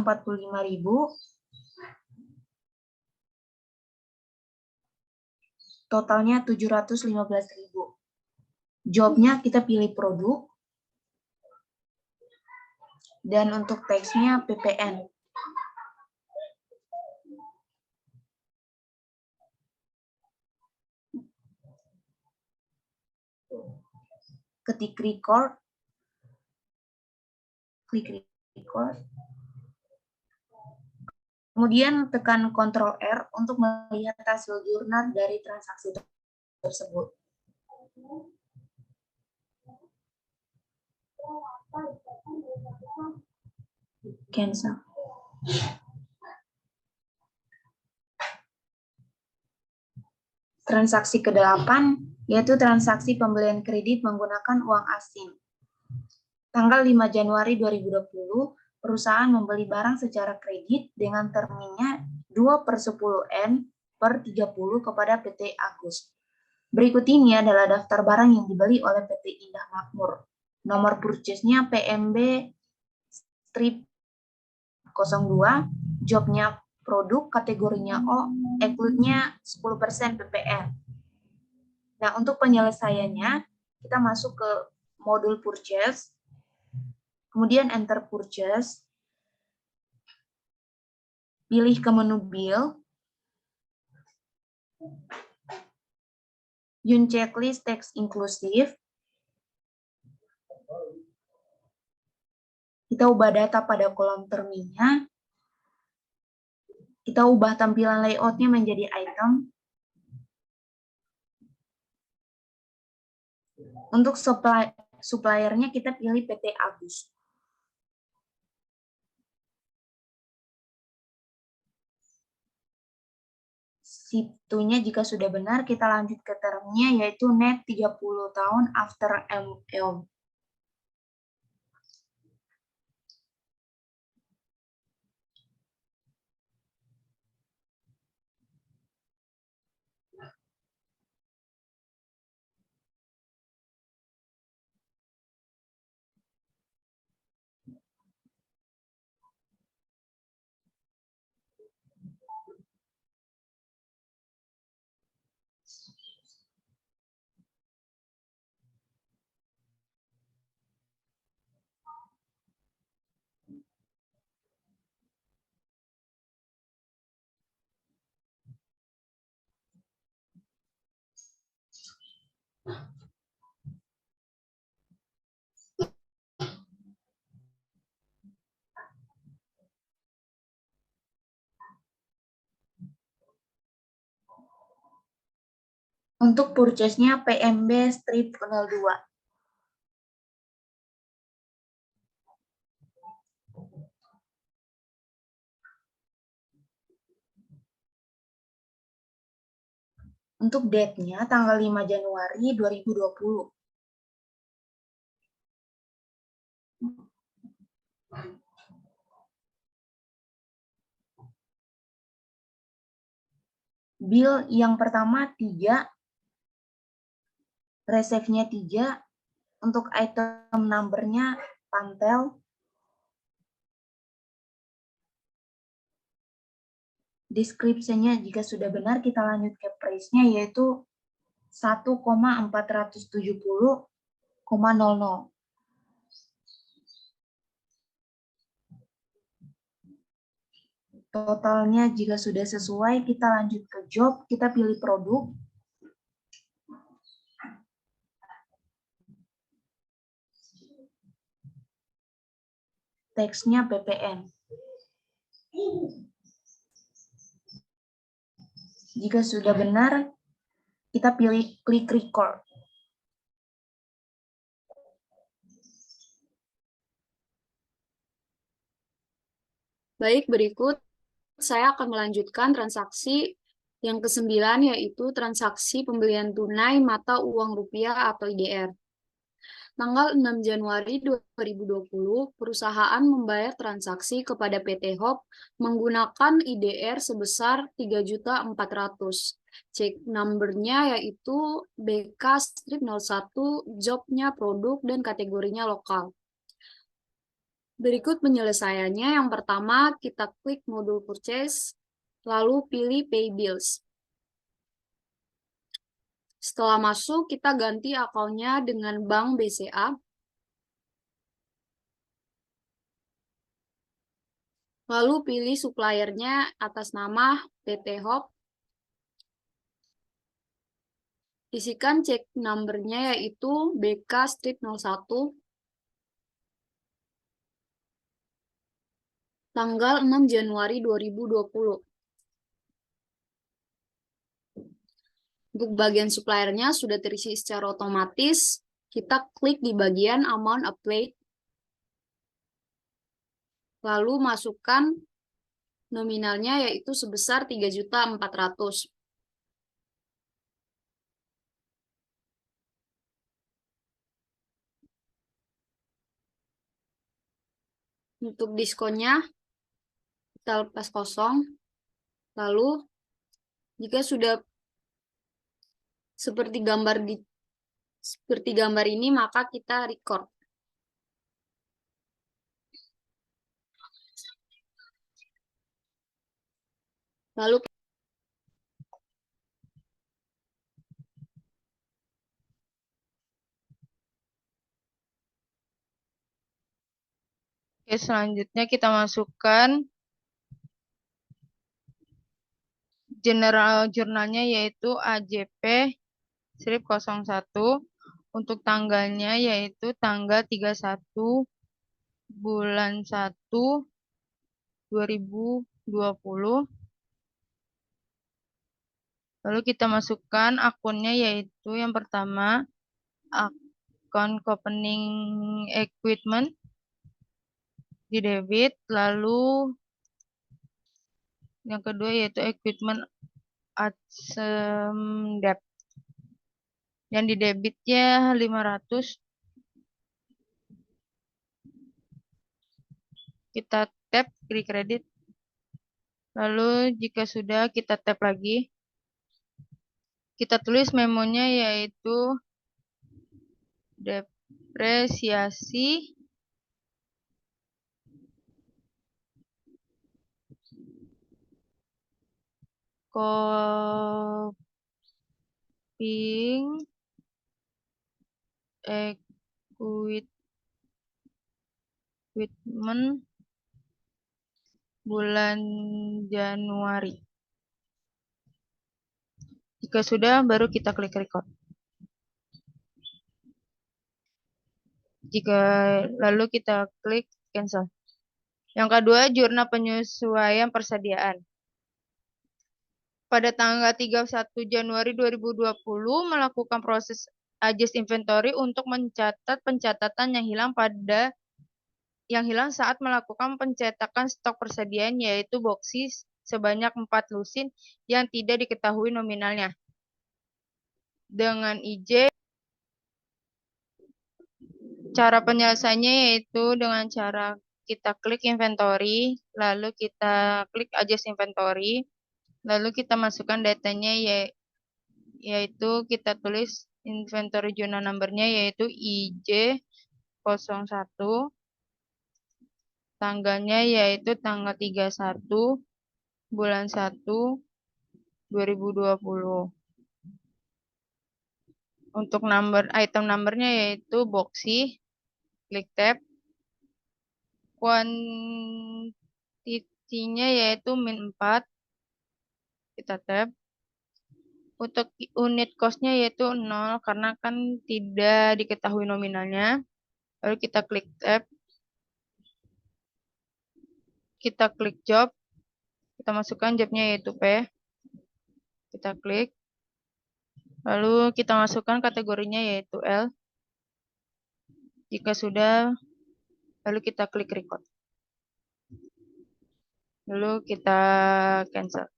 [SPEAKER 4] Totalnya 715.000. Jobnya kita pilih produk. Dan untuk teksnya PPN. Ketik record. Klik record. Kemudian tekan Ctrl R untuk melihat hasil jurnal dari transaksi tersebut. Cancel. Transaksi ke-8 yaitu transaksi pembelian kredit menggunakan uang asing. Tanggal 5 Januari 2020, perusahaan membeli barang secara kredit dengan terminnya 2/10 N per 30 kepada PT Agus. Berikut ini adalah daftar barang yang dibeli oleh PT Indah Makmur. Nomor purchase-nya PMB strip 02, jobnya produk, kategorinya O, exclude-nya 10% PPN. Nah, untuk penyelesaiannya, kita masuk ke modul purchase, kemudian enter purchase, pilih ke menu bill, Yun checklist text inclusive, kita ubah data pada kolom terminnya, kita ubah tampilan layout-nya menjadi item. Untuk suppliernya kita pilih PT Agus. Situnya jika sudah benar, kita lanjut ke termnya yaitu net 30 tahun after ML. Untuk purchase-nya PMB strip 02. Untuk date-nya tanggal 5 Januari 2020. Bill yang pertama 3, receive-nya 3, untuk item number-nya pantel, description-nya jika sudah benar kita lanjut ke price-nya yaitu 1,470,00. Totalnya jika sudah sesuai, kita lanjut ke job, kita pilih produk. Teksnya PPN. Jika sudah benar, kita pilih klik record.
[SPEAKER 2] Baik, berikut saya akan melanjutkan transaksi yang ke-9, yaitu transaksi pembelian tunai mata uang rupiah atau IDR. Tanggal 6 Januari 2020, perusahaan membayar transaksi kepada PT Hop menggunakan IDR sebesar 3.400.000. Cek number-nya yaitu BK-01, jobnya produk dan kategorinya lokal. Berikut penyelesaiannya. Yang pertama, kita klik modul purchase, lalu pilih pay bills. Setelah masuk, kita ganti akunnya dengan Bank BCA. Lalu pilih suppliernya atas nama PT Hop. Isikan cek number-nya yaitu BK-01. Tanggal 6 Januari 2020. Untuk bagian suppliernya sudah terisi secara otomatis. Kita klik di bagian amount applied. Lalu masukkan nominalnya yaitu sebesar 3.400.000. Untuk diskonnya, kita lepas kosong. Lalu, jika sudah seperti gambar ini, maka kita record. Lalu
[SPEAKER 1] Oke, selanjutnya kita masukkan general jurnalnya yaitu AJP strip 01. Untuk tanggalnya yaitu tanggal 31 bulan 1 2020. Lalu kita masukkan akunnya yaitu yang pertama akun opening equipment di debit, lalu yang kedua yaitu equipment debt. Yang di debitnya 500. Kita tap klik kredit. Lalu jika sudah kita tap lagi. Kita tulis memonya yaitu depresiasi copying equipment bulan Januari. Jika sudah, baru kita klik record. Lalu kita klik cancel. Yang kedua, jurnal penyesuaian persediaan. Pada tanggal 31 Januari 2020 melakukan proses adjust inventory untuk mencatat pencatatan yang hilang saat melakukan pencetakan stok persediaan yaitu boksis sebanyak 4 lusin yang tidak diketahui nominalnya. Dengan IJ, cara penyelesaiannya yaitu dengan cara kita klik inventory, lalu kita klik adjust inventory, lalu kita masukkan datanya yaitu kita tulis inventory journal number-nya yaitu IJ01, tanggalnya yaitu tanggal 31 bulan 1 2020. Untuk item number-nya yaitu boxy, klik tab. Kuantitinya yaitu min 4, kita tab. Untuk unit cost-nya yaitu 0 karena kan tidak diketahui nominalnya. Lalu kita klik tab. Kita klik job. Kita masukkan jobnya yaitu P. Kita klik. Lalu kita masukkan kategorinya yaitu L. Jika sudah, lalu kita klik record. Lalu kita cancel.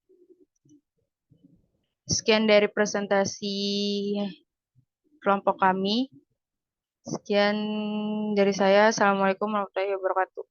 [SPEAKER 1] Sekian dari presentasi kelompok kami. Sekian dari saya. Assalamualaikum warahmatullahi wabarakatuh.